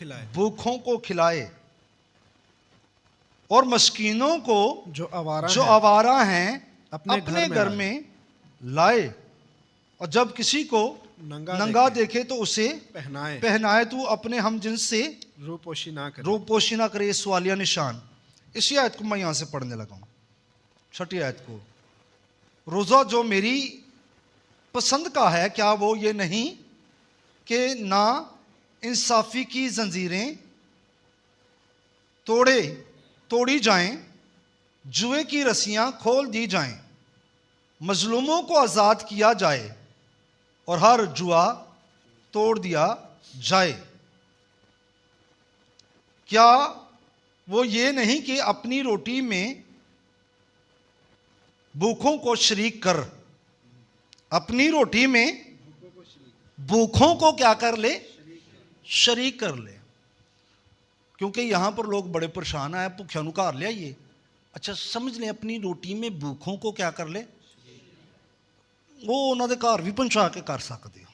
खिलाए और मस्कीनों को जो आवारा हैं अपने घर में लाए, और जब किसी को नंगा देखे तो उसे पहनाए। तू अपने हम जिन्स से रूपोशी ना करे। सवालिया निशान। इसी आयत को मैं यहां से पढ़ने लगा हूं, 6ठी आयत को। रोजा जो मेरी पसंद का है, क्या वो ये नहीं कि ना इंसाफी की जंजीरें तोड़ी जाएं, जुए की रस्सियां खोल दी जाएं, मजलूमों को आज़ाद किया जाए और हर जुआ तोड़ दिया जाए। क्या वो ये नहीं कि अपनी रोटी में भूखों को शरीक कर, अपनी रोटी में भूखों को क्या कर ले? शरीक कर ले। क्योंकि यहां पर लोग बड़े परेशान आए, भुखिया नूं घर ले आइए। अच्छा, समझ ले, अपनी रोटी में भूखों को क्या कर ले? वो उन्होंने घर भी पहुंचा के कर सकते हो,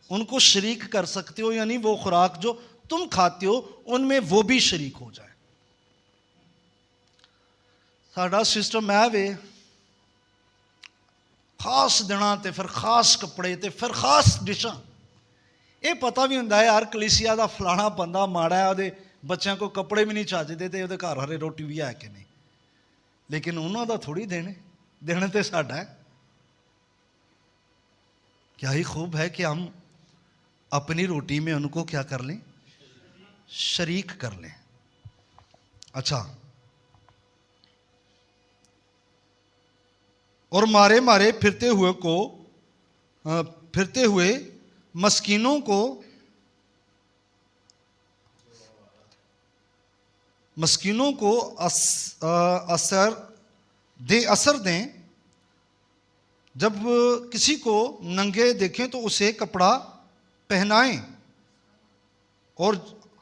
उनको शरीक कर सकते हो, यानी वो खुराक जो तुम खाते हो उनमें वो भी शरीक हो जाए। साडा सिस्टम है वे, खास दिना ते फिर खास कपड़े ते फिर खास डिशां। ये पता भी होंदा है यार, कलीसिया का फलाना बंदा माड़ा है, ਉਹਦੇ बच्चों को कपड़े भी नहीं चजदे ते ਉਹਦੇ घर हरे रोटी भी है कि नहीं, लेकिन उन्हों का थोड़ी देने तो साडा है। क्या ही खूब है कि हम अपनी रोटी में उनको क्या कर लें? शरीक कर लें। अच्छा, और मारे फिरते हुए मस्कीनों को असर दें। जब किसी को नंगे देखें तो उसे कपड़ा पहनाएं, और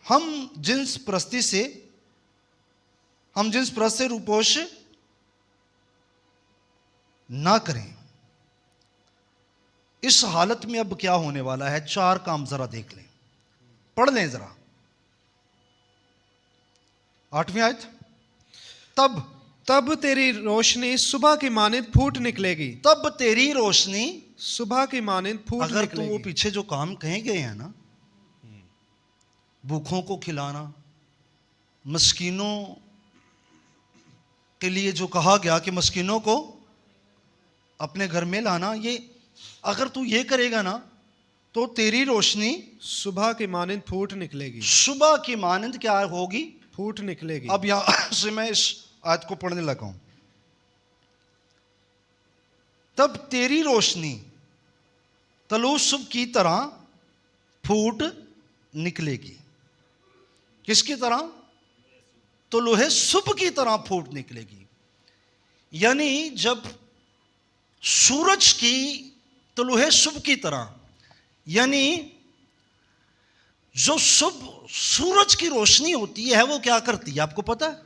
हम जिन्स परस्त से रूपोश ना करें। इस हालत में अब क्या होने वाला है? 4 काम जरा देख लें, पढ़ लें जरा। 8वीं आयत। तब तेरी रोशनी सुबह की मानिंद फूट निकलेगी। तब तेरी रोशनी सुबह की मानिंद फूट अगर निकलेगी। तो वो पीछे जो काम कहे गए हैं ना, भूखों को खिलाना, मस्कीनों के लिए जो कहा गया कि मस्कीनों को अपने घर में लाना, ये अगर तू ये करेगा ना तो तेरी रोशनी सुबह की मानिंद फूट निकलेगी, सुबह की मानंद क्या होगी, फूट निकलेगी। अब यहां से मैं इस आयत को पढ़ने लगा हूं। तब तेरी रोशनी तलू सुबह की तरह फूट निकलेगी। किसकी तरह? तो लोहे सुबह की तरह फूट निकलेगी। यानी जब सूरज की तलुहे सुबह की तरह, यानी जो सुबह सूरज की रोशनी होती है वो क्या करती है आपको पता है?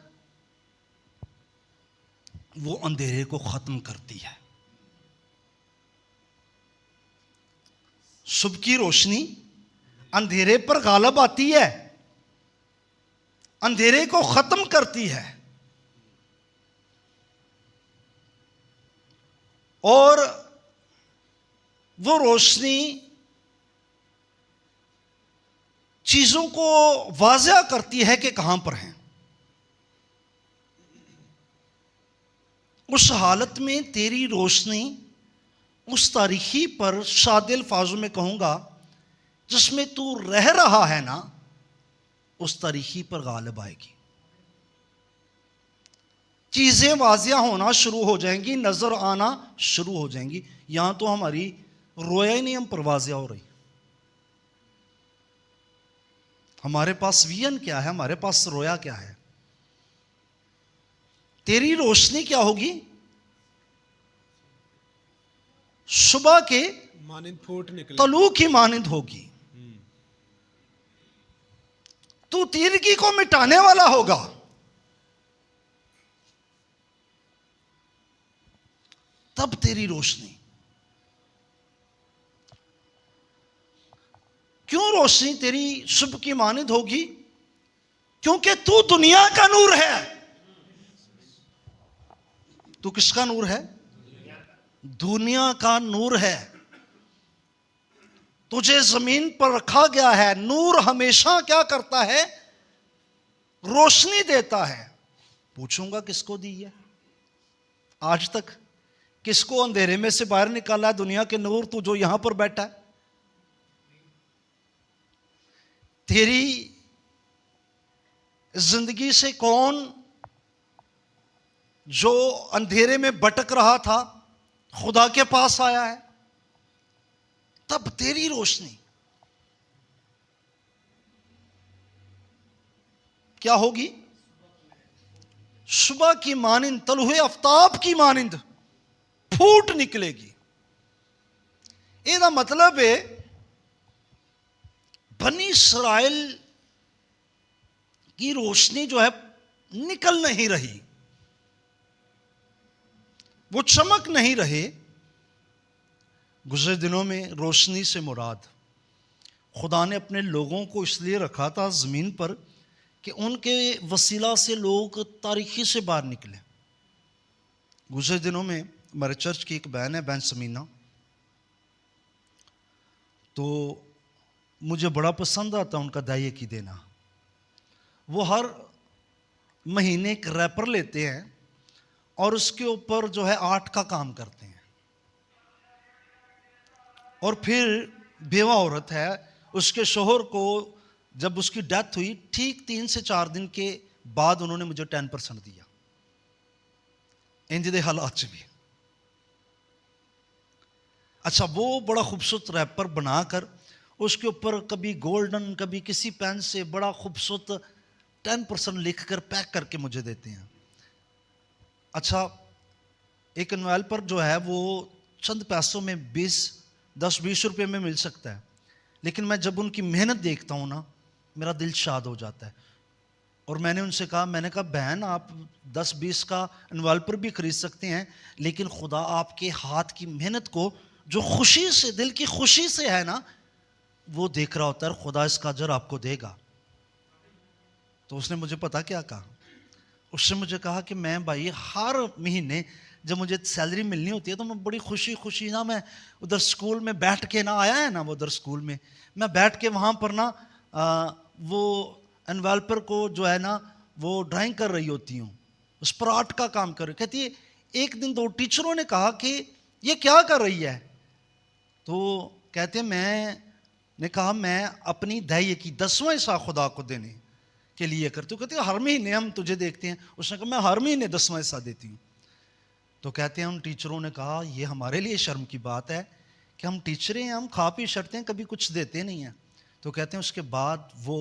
वो अंधेरे को खत्म करती है। सुबह की रोशनी अंधेरे पर गालब आती है, अंधेरे को खत्म करती है, और वो रोशनी चीजों को वाज़ेह करती है कि कहां पर हैं। उस हालत में तेरी रोशनी उस तारीखी पर, सादे अल्फाजों में कहूंगा, जिसमें तू रह रहा है ना, उस तारीखी पर गालिब आएगी। चीजें वाज़ेह होना शुरू हो जाएंगी, नजर आना शुरू हो जाएंगी। यहां तो हमारी रोया ही नहीं, हम पर वाज़ेह हो रही। हमारे पास विजन क्या है, हमारे पास रोया क्या है? तेरी रोशनी क्या होगी? सुबह के मानिंद फूट निकलेगी, तलू की मानिंद होगी। तू तीरगी को मिटाने वाला होगा। तब तेरी रोशनी, क्यों रोशनी तेरी सुबह की मानिंद होगी? क्योंकि तू दुनिया का नूर है। तू किसका नूर है? दुनिया का नूर है। तुझे जमीन पर रखा गया है। नूर हमेशा क्या करता है? रोशनी देता है। पूछूंगा किसको दी है? आज तक किसको अंधेरे में से बाहर निकाला है? दुनिया के नूर, तू जो यहां पर बैठा है। तेरी जिंदगी से कौन जो अंधेरे में भटक रहा था खुदा के पास आया है? तब तेरी रोशनी क्या होगी? सुबह की मानिंद, तलुहे आफ्ताब की मानिंद फूट निकलेगी। ਇਹਦਾ मतलब है बनी इसराइल की रोशनी जो है निकल नहीं रही, वो चमक नहीं रहे। गुज़रे दिनों में रोशनी से मुराद खुदा ने अपने लोगों को इसलिए रखा था ज़मीन पर कि उनके वसीला से लोग तारीकी से बाहर निकले। गुज़रे दिनों में हमारे चर्च की एक बहन है, बहन समीना, तो मुझे बड़ा पसंद आता उनका दाइये की देना। वो हर महीने एक रैपर लेते हैं और उसके ऊपर जो है आर्ट का काम करते हैं। और फिर बेवा औरत है, उसके शोहर को जब उसकी डेथ हुई ठीक 3 से 4 दिन के बाद उन्होंने मुझे 10% दिया। इंज दे हालात च भी अच्छा, वो बड़ा खूबसूरत रैपर बनाकर उसके ऊपर कभी गोल्डन कभी किसी पेन से बड़ा खूबसूरत 10% लिखकर पैक करके मुझे देते हैं। अच्छा, एक एनवेलपर जो है वो चंद पैसों में 10-20 रुपये में मिल सकता है, लेकिन मैं जब उनकी मेहनत देखता हूँ ना, मेरा दिल शाद हो जाता है। और मैंने उनसे कहा, मैंने कहा बहन आप 10-20 का एनवेलपर भी खरीद सकते हैं, लेकिन खुदा आपके हाथ की मेहनत को जो खुशी से, दिल की खुशी से है ना, वो देख रहा होता है। खुदा इसका अजर आपको देगा। तो उसने मुझे पता क्या कहा? उसने मुझे कहा कि मैं भाई हर महीने जब मुझे सैलरी मिलनी होती है तो मैं बड़ी खुशी खुशी ना, मैं उधर स्कूल में बैठ के ना, आया है ना वो उधर स्कूल में, मैं बैठ के वहाँ पर ना वो एनवेलपर को जो है ना वो ड्राइंग कर रही होती हूँ, उस पर आर्ट का काम कर रही। कहती है एक दिन 2 टीचरों ने कहा कि ये क्या कर रही है? तो कहते हैं मैंने कहा मैं अपनी दैय की 10वां हिस्सा खुदा को देने के लिए करती हूँ। कहते हैं हर महीने हम तुझे देखते हैं। उसने कहा मैं हर महीने 10वां हिस्सा देती हूँ। तो कहते हैं उन टीचरों ने कहा ये हमारे लिए शर्म की बात है कि हम टीचर हैं, हम खा पी शरते हैं, कभी कुछ देते नहीं हैं। तो कहते हैं उसके बाद वो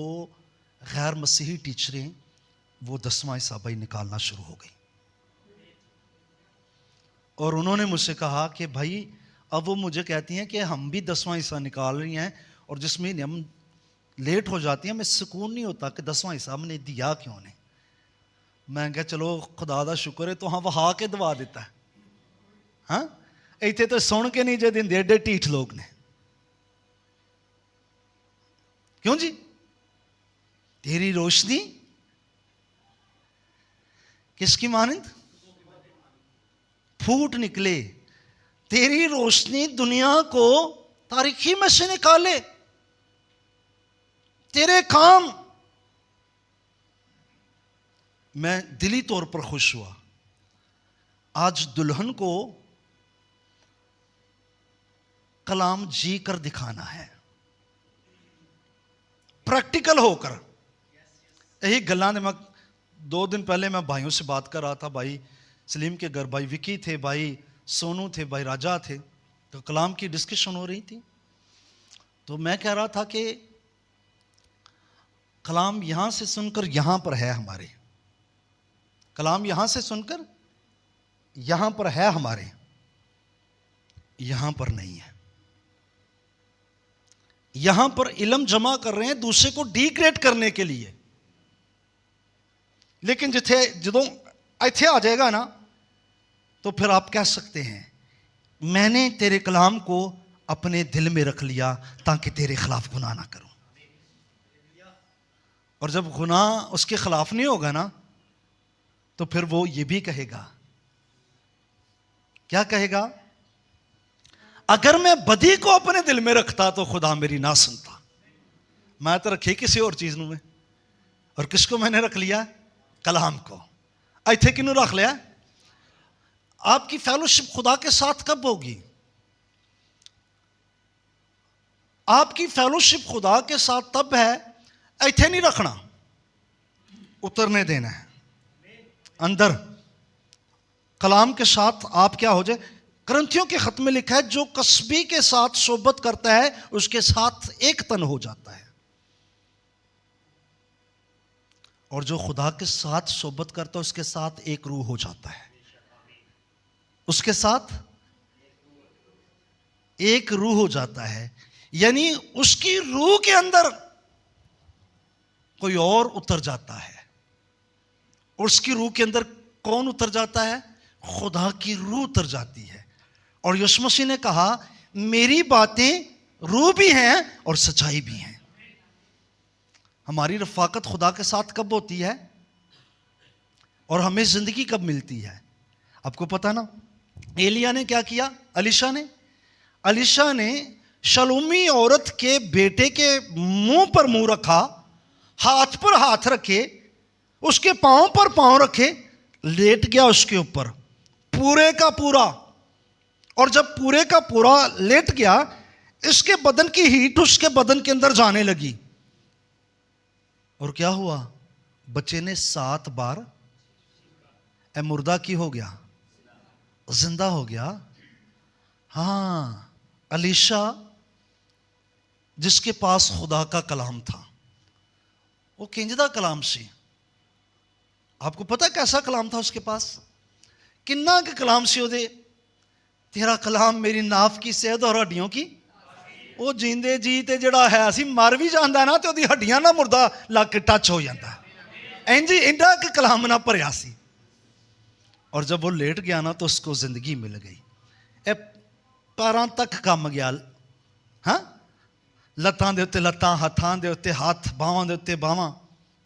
गैर मसीही टीचरें वो 10वां हिस्सा भाई निकालना शुरू हो गई। और उन्होंने मुझसे कहा कि भाई अब वो मुझे कहती हैं कि हम भी 10वां हिस्सा निकाल रही हैं, और जिस महीने हम लेट हो जाती हैं हमें सुकून नहीं होता कि 10वां हिस्सा हमने दिया क्यों नहीं। मैं कहा चलो खुदा दा शुक्र है तो हाँ वहा के दवा देता है। हाँ इतने तो सुन के नहीं जे देंदे एडे ढीठ लोग ने। क्यों जी? तेरी रोशनी किसकी मानंद फूट निकले, तेरी रोशनी दुनिया को तारीकी में से निकाले। तेरे काम, मैं दिली तौर पर खुश हुआ। आज दुल्हन को कलाम जी कर दिखाना है, प्रैक्टिकल होकर। यही गल्लां ने मैं 2 दिन पहले मैं भाइयों से बात कर रहा था। भाई सलीम के घर भाई विकी थे, भाई सोनू थे, भाई राजा थे। तो कलाम की डिस्कशन हो रही थी। तो मैं कह रहा था कि कलाम यहां से सुनकर यहां पर है हमारे, कलाम यहां से सुनकर यहां पर है हमारे, यहां पर नहीं है। यहां पर इल्म जमा कर रहे हैं दूसरे को डिग्रेड करने के लिए, लेकिन जिथे जदों इत्थे आ जाएगा ना तो फिर आप कह सकते हैं मैंने तेरे कलाम को अपने दिल में रख लिया ताकि तेरे खिलाफ गुनाह ना करूं। और जब गुनाह उसके खिलाफ नहीं होगा ना तो फिर वो ये भी कहेगा, क्या कहेगा? अगर मैं बदी को अपने दिल में रखता तो खुदा मेरी ना सुनता। मैं तो रखे किसी और चीज में, और किसको मैंने रख लिया? कलाम को। इत्थे किनू रख लिया? आपकी फेलोशिप खुदा के साथ कब होगी? आपकी फेलोशिप खुदा के साथ तब है, इत्थे नहीं रखना, उतरने देना है अंदर। कलाम के साथ आप क्या हो जाए? करंथियों के खत में लिखा है जो कस्बी के साथ सोबत करता है उसके साथ एक तन हो जाता है, और जो खुदा के साथ सोबत करता है उसके साथ एक रूह हो जाता है। उसके साथ एक रूह हो जाता है, यानी उसकी रूह के अंदर कोई और उतर जाता है। और उसकी रूह के अंदर कौन उतर जाता है? खुदा की रूह उतर जाती है। और यीशु मसीह ने कहा मेरी बातें रूह भी हैं और सच्चाई भी हैं। हमारी रफाकत खुदा के साथ कब होती है और हमें जिंदगी कब मिलती है? आपको पता ना एलिया ने क्या किया? अलीशा ने शलूमी औरत के बेटे के मुंह पर मुंह रखा, हाथ पर हाथ रखे, उसके पांव पर पांव रखे, लेट गया उसके ऊपर पूरे का पूरा। और जब पूरे का पूरा लेट गया, इसके बदन की हीट उसके बदन के अंदर जाने लगी। और क्या हुआ? बच्चे ने 7 बार ए मुर्दा की हो गया, जिंदा हो गया। हाँ, अलीशा जिसके पास खुदा का कलाम था, वो किंजदा कलाम सी। आपको पता कैसा कलाम था उसके पास? किन्ना के कलाम सी ओदे, तेरा कलाम मेरी नाफ की सेहत और हड्डियों की। वो जींदे जी ते जड़ा है असी मर भी जाता ना तो ओदी हड्डियां ना मुर्दा लग के टच हो जाता है। इंज इंडा के कलाम ना भरिया सी। और जब वो लेट गया ना तो उसको जिंदगी मिल गई। ए पैरां तक कम गया, हाँ, लत्तां दे उत्ते लत्तां, हत्थां दे उत्ते हत्थ, बावां दे उत्ते बावां,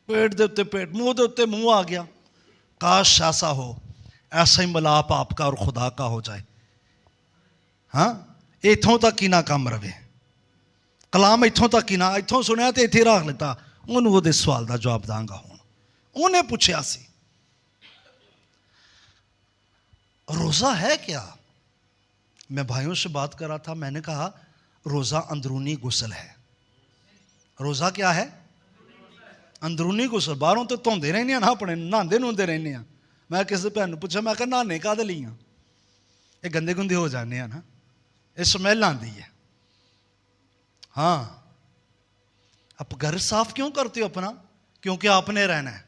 पेट दे उत्ते पेट, मुंह दे उत्ते मुंह आ गया। काश ऐसा हो, ऐसा ही मिलाप आपका और खुदा का हो जाए। हाँ, इथों तक ही ना कम रवे, कलाम इथों तक ही ना, इथों सुनिया तो इत्थे रख लेता। उन्होंने वो सवाल का जवाब दांगा। हुण उन्हें पूछा सी रोजा है क्या? मैं भाइयों से बात कर रहा था, मैंने कहा रोज़ा अंदरूनी गुस्ल है। रोज़ा क्या है? अंदरूनी गुस्ल। बाहरों तो धोंदे रहने ना, अपने नहाते नूंदे रहने। मैं किसी भैन पूछा, मैं कहा नहाने काहदे लई आ? ये गंदे गुंदे हो जाने हैं ना, ये स्मैल आती है। हाँ, आप घर साफ क्यों करते हो अपना? क्योंकि आपने रहना है,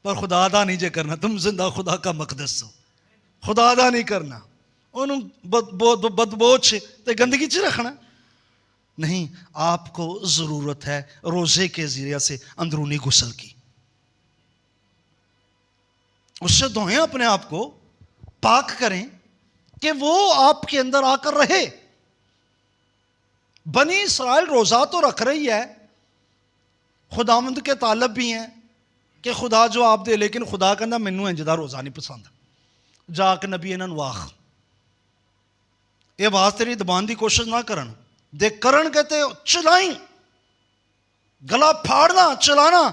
पर खुदा अदा नहीं जे करना। तुम जिंदा खुदा का मकदस हो, खुदा अदा नहीं करना। उन्होंने बदबोच ते गंदगी च रखना नहीं। आपको जरूरत है रोजे के जरिए से अंदरूनी गुस्ल की। उससे धोएं अपने आप को, पाक करें कि वो आपके अंदर आकर रहे। बनी इसराइल रोजा तो रख रही है, खुदावंद के तालब भी हैं कि खुदा जो आप दे, लेकिन खुदा कहना मैनू इंज दा रोजा नहीं पसंद। जाके नबी इन्होंने आख ये आवाज तेरी दबान की कोशिश ना करन, दे करन कहते चलाई, गला फाड़ना, चलाना,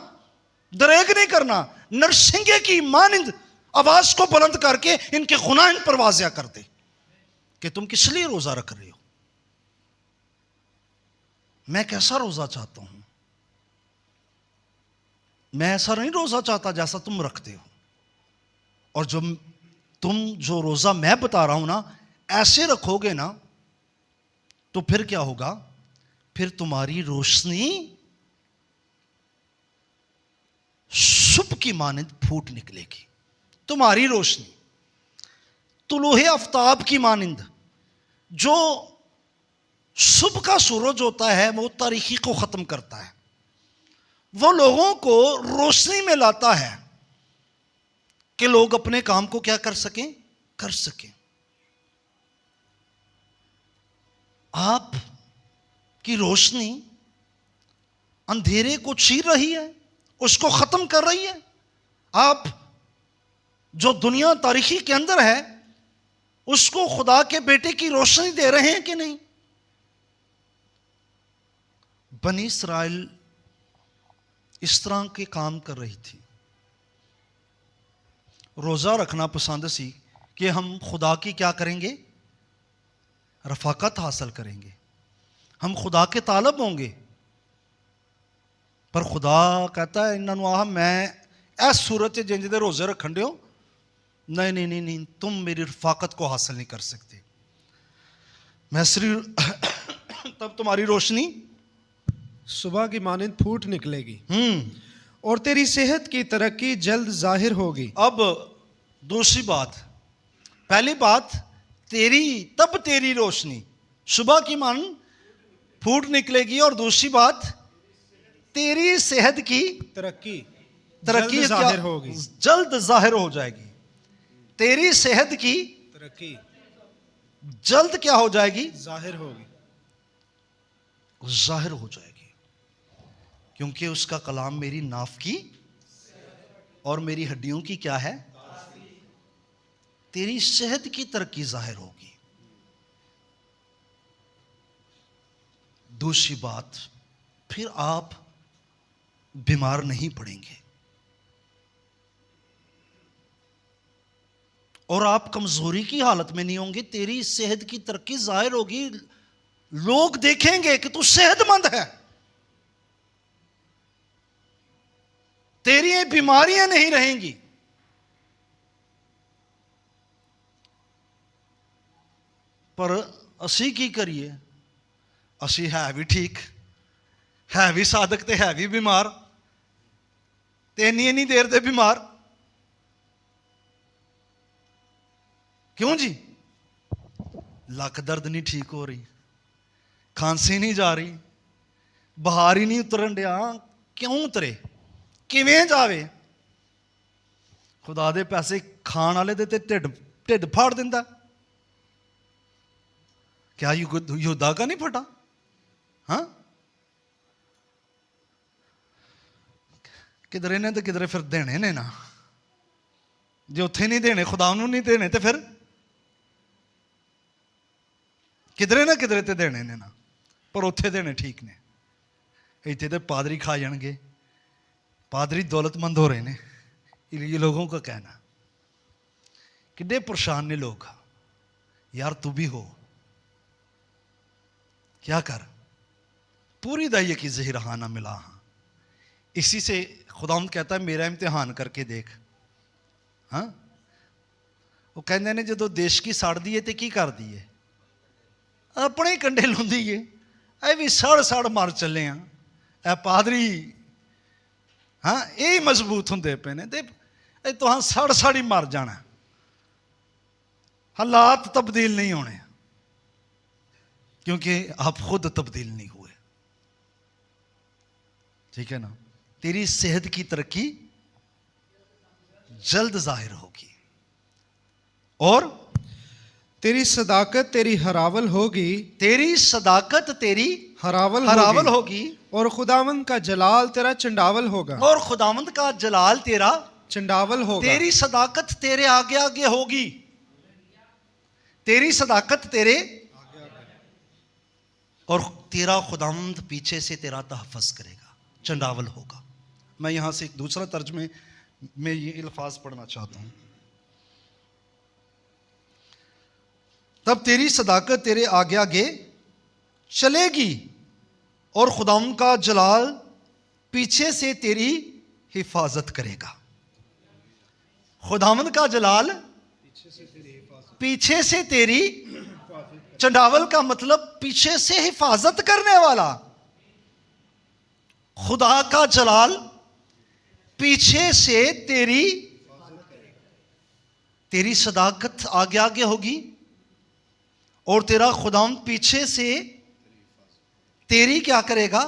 दरेग नहीं करना, नरसिंगे की मानिंद आवाज को बुलंद करके इनके गुनाह इन पर वाजिया कर दे कि तुम किस लिए रोजा रख रहे हो। मैं कैसा रोजा चाहता हूं? मैं ऐसा नहीं रोजा चाहता जैसा तुम रखते हो। और जो रोजा मैं बता रहा हूं ना, ऐसे रखोगे ना, तो फिर क्या होगा? फिर तुम्हारी रोशनी सुबह की मानिंद फूट निकलेगी। तुम्हारी रोशनी तुलूहे आफ्ताब की मानिंद, जो सुबह का सूरज होता है वो तारीकी को खत्म करता है, वो लोगों को रोशनी में लाता है कि लोग अपने काम को क्या कर सकें, कर सकें। आप की रोशनी अंधेरे को चीर रही है, उसको खत्म कर रही है। आप जो दुनिया तारीखी के अंदर है उसको खुदा के बेटे की रोशनी दे रहे हैं कि नहीं? बनी इसराइल इस तरह के काम कर रही थी। रोजा रखना पसंद सी कि हम खुदा की क्या करेंगे, रफाकत हासिल करेंगे, हम खुदा के तालब होंगे। पर खुदा कहता है इन्होंने आह मैं इस सूरत जिंज दे रोजे रखन दियो, नहीं नहीं नहीं नहीं, तुम मेरी रफाकत को हासिल नहीं कर सकते। मैं सिर्फ तब तुम्हारी रोशनी सुबह की मानिंद फूट निकलेगी और तेरी सेहत की तरक्की जल्द जाहिर होगी। अब दूसरी बात, पहली बात तब तेरी रोशनी सुबह की मान फूट निकलेगी, और दूसरी बात तेरी सेहत की तरक्की जल्द जाहिर होगी, जल्द जाहिर हो जाएगी। तेरी सेहत की तरक्की जल्द क्या हो जाएगी, जाहिर होगी, जाहिर हो जाएगी। क्योंकि उसका कलाम मेरी नाफ की और मेरी हड्डियों की क्या है, तेरी सेहत की तरक्की जाहिर होगी। दूसरी बात, फिर आप बीमार नहीं पड़ेंगे और आप कमजोरी की हालत में नहीं होंगे। तेरी सेहत की तरक्की जाहिर होगी, लोग देखेंगे कि तू सेहतमंद है, तेरी ये बीमारियां नहीं रहेंगी। पर असी की करिए, असी है भी ठीक, है भी साधक ते है भी बीमार, ते इन्नी देर दे बीमार क्यों जी? लक दर्द नहीं ठीक हो रही, खांसी नहीं जा रही, बुखार ही नहीं उतरन दिया। क्यों उतरे, किवें जावे? खुदा दे पैसे खाण वाले दे ते ढिड फाड़ दिंदा। क्या यहूदा का नहीं फटा? हाँ, किधरे ने तो किधरे फिर देने ने ना, जे उत्थे नहीं देने, खुदा नूं नहीं देने, तो फिर किधरे ना किधरे ते देने ने ना, पर उत्थे देने ठीक ने। इत्थे तो पादरी खा जाएंगे, पादरी दौलतमंद हो रहे हैं, ये लोगों का कहना। कितने परेशान ने लोग, यार तू भी हो, क्या कर, पूरी दाइये की ज़हिरहाना मिला। हाँ, इसी से खुदावंद कहता है मेरा इम्तिहान करके देख। हाँ, वो कहते ने जो देश की सड़ दिए तो की कर दिए, अपने ही कंडे लुंदी है। ए भी सड़ सड़ मर चले हैं, ए पादरी हाँ यही मजबूत होंगे पे ने, तो तुहां सड़ सड़ ही मर जाना, हालात तब्दील नहीं होने, क्योंकि आप खुद तब्दील नहीं हुए। ठीक है ना। तेरी सेहत की तरक्की जल्द जाहिर होगी, और तेरी सदाकत तेरी हरावल होगी, तेरी सदाकत तेरी हरावल होगी, और खुदावंद का जलाल तेरा चंडावल होगा, और खुदावंद का जलाल तेरा चंडावल होगा। तेरी सदाकत तेरे आगे आगे होगी, तेरी सदाकत तेरे, और तेरा खुदावंद पीछे से तेरा तहफ़्फ़ुज़ करेगा, चंडावल होगा। मैं यहां से एक दूसरा तर्जुमे में ये अल्फाज पढ़ना चाहता हूं। तब तेरी सदाकत तेरे आगे आगे चलेगी और खुदावंद का जलाल पीछे से तेरी हिफाजत करेगा। खुदावंद का जलाल पीछे से तेरी, चंडावल का मतलब पीछे से हिफाजत करने वाला। खुदा का जलाल पीछे से तेरी सदाकत आगे आगे होगी, और तेरा खुदावंद पीछे से तेरी क्या करेगा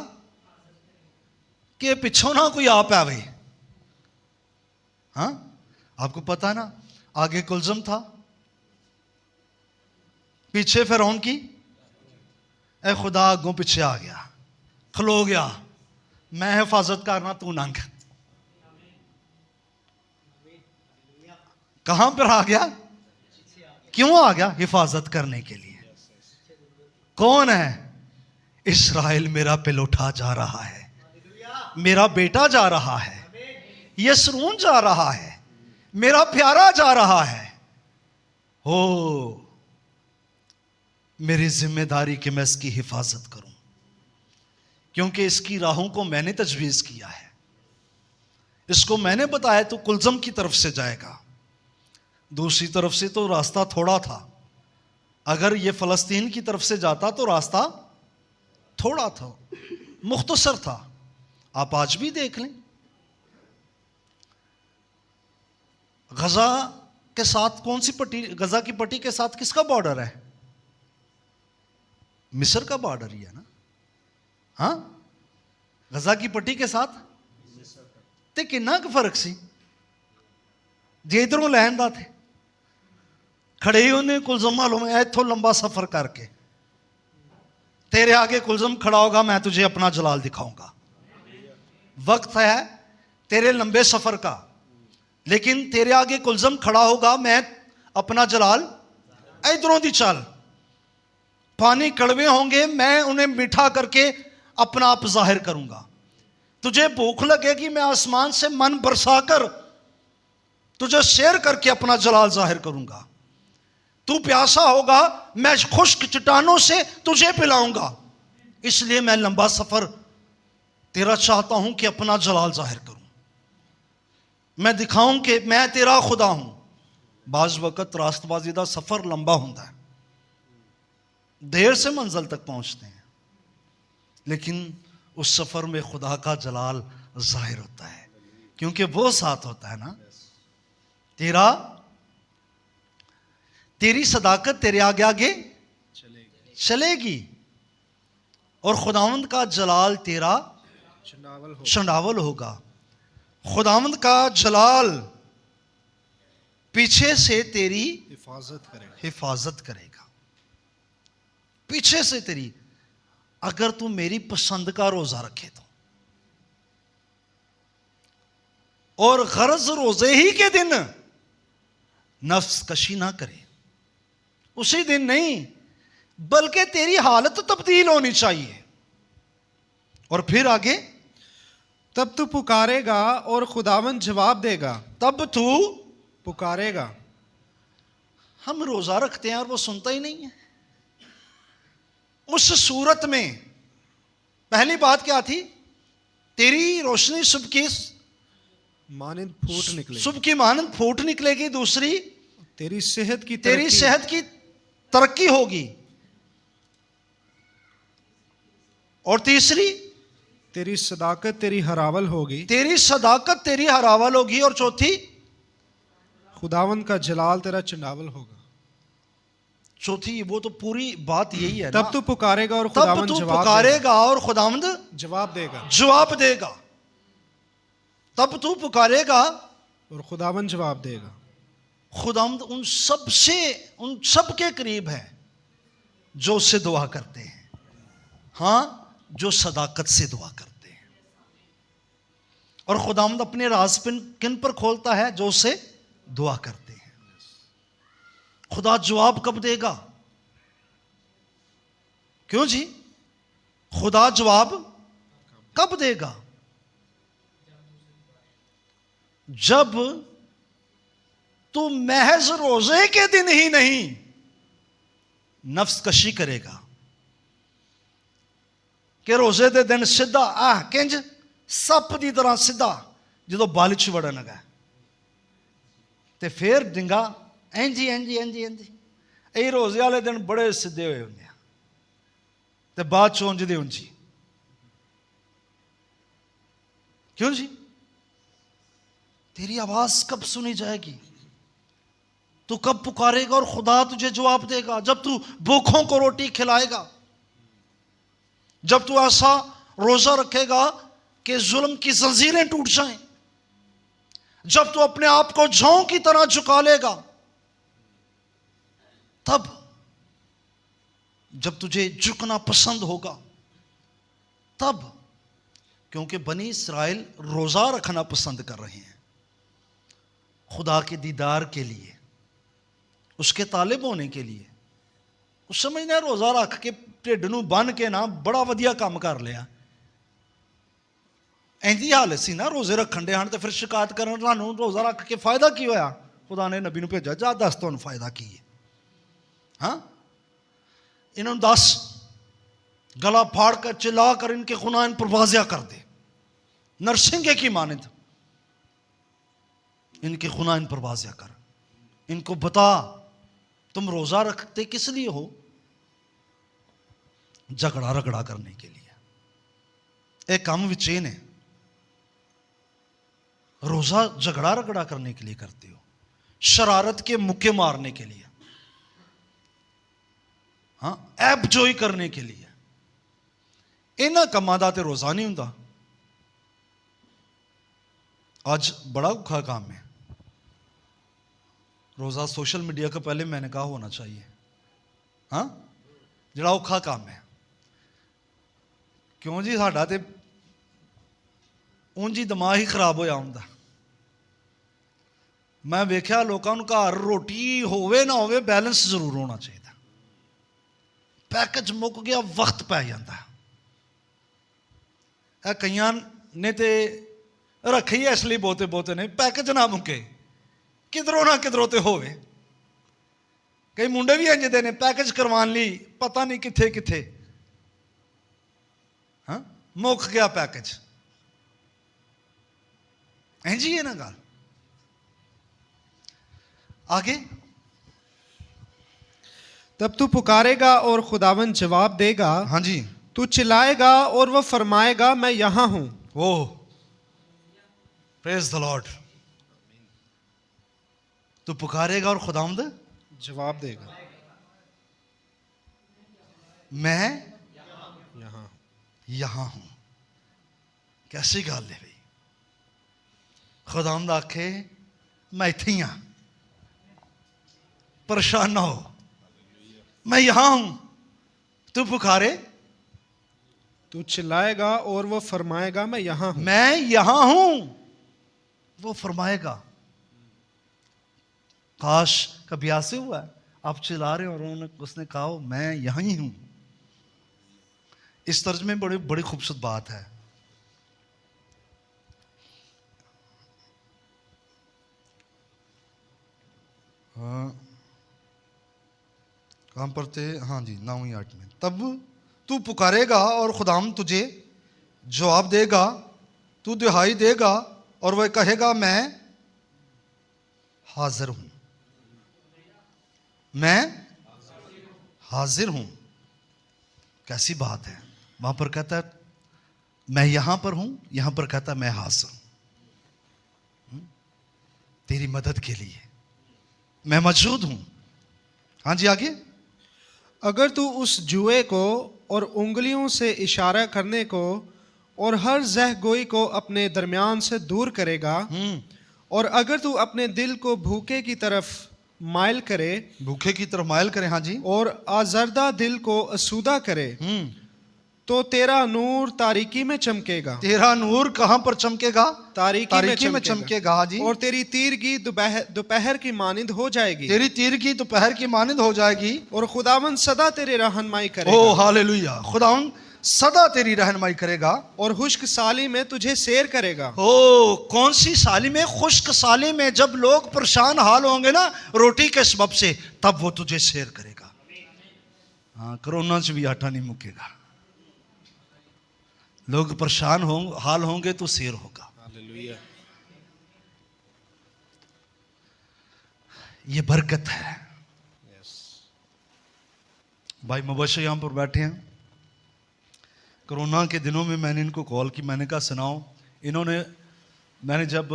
कि पिछों ना कोई आ पावे। हाँ, आपको पता ना, आगे कुलजम था, पीछे फिरौन की, ए खुदा अगों पीछे आ गया, खलो गया, मैं हिफाजत करना तू नंग। कहां पर आ गया, क्यों आ गया? हिफाजत करने के लिए। कौन है? इस्राएल मेरा पिलोठा जा रहा है, मेरा बेटा जा रहा है, यशरून जा रहा है, मेरा प्यारा जा रहा है। हो मेरी जिम्मेदारी कि मैं इसकी हिफाजत करूं, क्योंकि इसकी राहों को मैंने तजवीज़ किया है, इसको मैंने बताया तो कुलजम की तरफ से जाएगा। दूसरी तरफ से तो रास्ता थोड़ा था, अगर ये फ़लस्तीन की तरफ से जाता तो रास्ता थोड़ा था, मुख्तसर था। आप आज भी देख लें, गजा के साथ कौन सी पट्टी, गजा की पट्टी के साथ किसका बॉर्डर है? मिस्र का बॉर्डर ही है ना। हाँ, गजा की पट्टी के साथ ते किन्ना क फर्क सी, जे इधरों लैन दा थे खड़े ही उन्हें कुलजम मालूम है, इथों लंबा सफर करके तेरे आगे कुलजम खड़ा होगा, मैं तुझे अपना जलाल दिखाऊंगा। वक्त है तेरे लंबे सफर का, लेकिन तेरे आगे कुलजम खड़ा होगा, मैं अपना जलाल, इधरों दी चल, पानी कड़वे होंगे, मैं उन्हें मीठा करके अपना आप जाहिर करूंगा। तुझे भूख लगेगी, मैं आसमान से मन बरसा कर तुझे शेर करके अपना जलाल जाहिर करूंगा। तू प्यासा होगा, मैं खुश्क चट्टानों से तुझे पिलाऊंगा। इसलिए मैं लंबा सफर तेरा चाहता हूं कि अपना जलाल जाहिर करूं, मैं दिखाऊं कि मैं तेरा खुदा हूं। बाज वक़्त रास्तबाजी का सफर लंबा होता है, देर से मंजिल तक पहुंचते हैं, लेकिन उस सफर में खुदा का जलाल जाहिर होता है, क्योंकि वो साथ होता है ना। तेरी सदाकत तेरे आगे आगे चलेगी, और खुदावंद का जलाल तेरा चंडावल होगा। खुदावंद का जलाल पीछे से तेरी हिफाजत करेगा, पीछे से तेरी, अगर तू मेरी पसंद का रोजा रखे तो। और गरज रोजे ही के दिन नफ्स कशी ना करे, उसी दिन नहीं, बल्कि तेरी हालत तब्दील होनी चाहिए। और फिर आगे, तब तू पुकारेगा और खुदावंद जवाब देगा। तब तू पुकारेगा। हम रोजा रखते हैं और वो सुनता ही नहीं है, उस सूरत में पहली बात क्या थी? तेरी रोशनी सुबह की मानंद फूट निकले, सुबह की मानंद फूट निकलेगी। दूसरी, तेरी सेहत की तेरी तरक्की, सेहत की तरक्की होगी। और तीसरी, तेरी सदाकत तेरी हरावल होगी, तेरी सदाकत तेरी हरावल होगी। और चौथी, खुदावंद का जलाल तेरा चंडावल होगा। चौथी वो तो पूरी बात यही है ना। तब तू पुकारेगा और तब खुदावंद तू जवाब देगा, पुकारेगा और खुदावंद जवाब देगा, जवाब देगा। तब तू पुकारेगा और खुदावंद जवाब देगा। खुदावंद उन सब के करीब है जो उससे दुआ करते हैं। हाँ, जो सदाकत से दुआ करते हैं। और खुदावंद अपने राज किन पर खोलता है? जो उससे दुआ करते हैं। खुदा जवाब कब देगा? क्यों जी? खुदा जवाब कब देगा? जब तू महज रोजे के दिन ही नहीं नफ्स कशी करेगा कि रोजे दे दिन सीधा किंज सप की तरह सीधा जो बालिच वड़न लगा ते फिर डिंगा इंजी इंजी इंजी इंजी। यही रोजे वाले दिन बड़े सीधे हुए होंगे ते बाद च उंज दे उंजी। क्यों जी? तेरी आवाज कब सुनी जाएगी? तू कब पुकारेगा और खुदा तुझे जवाब देगा? जब तू भूखों को रोटी खिलाएगा, जब तू ऐसा रोजा रखेगा कि जुल्म की जंजीरें टूट जाएं, जब तू अपने आप को जौ की तरह झुका लेगा, तब जब तुझे झुकना पसंद होगा, तब। क्योंकि बनी इस्राएल रोजा रखना पसंद कर रहे हैं खुदा के दीदार के लिए, उसके तालिब होने के लिए। उस समझने रोजा रख के ढिड नूं बन के ना बड़ा वधिया काम कर लिया। इंजी हालत सी ना रोजे रखन दे हन ते फिर शिकायत करन सानूं रोजा रख के फायदा की होया? खुदा ने नबी नूं भेजा, जा दस तुहानूं फायदा की है। हाँ, इन्होंने दस, गला फाड़ कर चिल्ला कर इनके खुनाइन पर वाजिया कर दे, नरसिंगे की मानद इनके खुनाइन पर वाजिया कर। इनको बता तुम रोजा रखते किस लिए हो? झगड़ा रगड़ा करने के लिए। एक काम विचेन है, रोजा झगड़ा रगड़ा करने के लिए करते हो, शरारत के मुक्के मारने के लिए, हाँ, ऐबजोई करने के लिए। इन्हां कामां दा ते रोजा नहीं हुंदा। आज बड़ा औखा काम है रोजा। सोशल मीडिया का पहले मैंने कहा होना चाहिए। हाँ, जड़ा औखा काम है। क्यों जी? साडा ते ਉਂਝ ਹੀ दिमाग ही खराब होया हुंदा। मैं वेख्या लोगों नूं घर रोटी होवे ना होवे बैलेंस जरूर होना चाहिए। पैकेज मुक गया, वक्त पै जाता। कईयां ने ते रखे ही इसलिए बहुते बहुते ने पैकेज ना मुके, किधरों ना किधरों ते होवे। कई मुंडे भी इंजदे ने पैकेज करवाने ली पता नहीं किथे किथे, हाँ, मुक गया पैकेज। इंजी है ना गल। आगे, तब तू पुकारेगा और खुदावंद जवाब देगा। हाँ जी, तू चिल्लाएगा और वह फरमाएगा मैं यहां हूं। ओह, प्रेज द लॉर्ड। तू पुकारेगा और खुदावंद जवाब देगा मैं यहां। यहां हूं। कैसी गल है भाई? खुदावंद आखे मैं इत्थे ही हां, परेशान ना हो, मैं यहां हूं। तू पुकारे, तू चिल्लाएगा और वह फरमाएगा मैं यहां हूं। मैं यहां हूं, वो फरमाएगा। काश कभी ऐसे हुआ है आप चिल्ला रहे हो और उसने कहा मैं यहां ही हूं। इस तर्ज में बड़ी बड़ी खूबसूरत बात है। हाँ, कहां पर थे? हाँ जी, 9-8 में। तब तू पुकारेगा और खुदाम तुझे जवाब देगा, तू दुहाई देगा और वह कहेगा मैं हाजिर हूं, मैं हाजिर हूं। कैसी बात है। वहां पर कहता है मैं यहां पर हूं, यहां पर कहता है मैं हाजिर हूं तेरी मदद के लिए, मैं मौजूद हूं। हाँ जी आगे। अगर तू उस जुए को और उंगलियों से इशारा करने को और हर जहगोई को अपने दरमियान से दूर करेगा, और अगर तू अपने दिल को भूखे की तरफ माइल करे, भूखे की तरफ माइल करे, हाँ जी, और आजरदा दिल को असूदा करे, तो तेरा नूर तारीकी में चमकेगा। तेरा नूर कहां पर चमकेगा? तारीकी में चमकेगा। हाँ जी। और तेरी तीरगी दोपहर की मानिंद हो जाएगी। तेरी तीरगी दोपहर की मानिंद हो जाएगी। और खुदावंद सदा तेरे रहनुमाई करेगा। ओ हालेलुया। खुदावंद सदा तेरी रहनुमाई करेगा और खुश्क साली में तुझे सैर करेगा। ओ कौन सी साली में? खुश्क साली में। जब लोग परेशान हाल होंगे ना रोटी के सबब से, तब वो तुझे सैर करेगा। हाँ, कोरोना से भी आटा नहीं मुकेगा। लोग परेशान हाल होंगे तो सैर होगा। ये बरकत है। भाई मुबशर यहां पर बैठे हैं। कोरोना के दिनों में मैंने इनको कॉल की, मैंने कहा सुनाओ। मैंने जब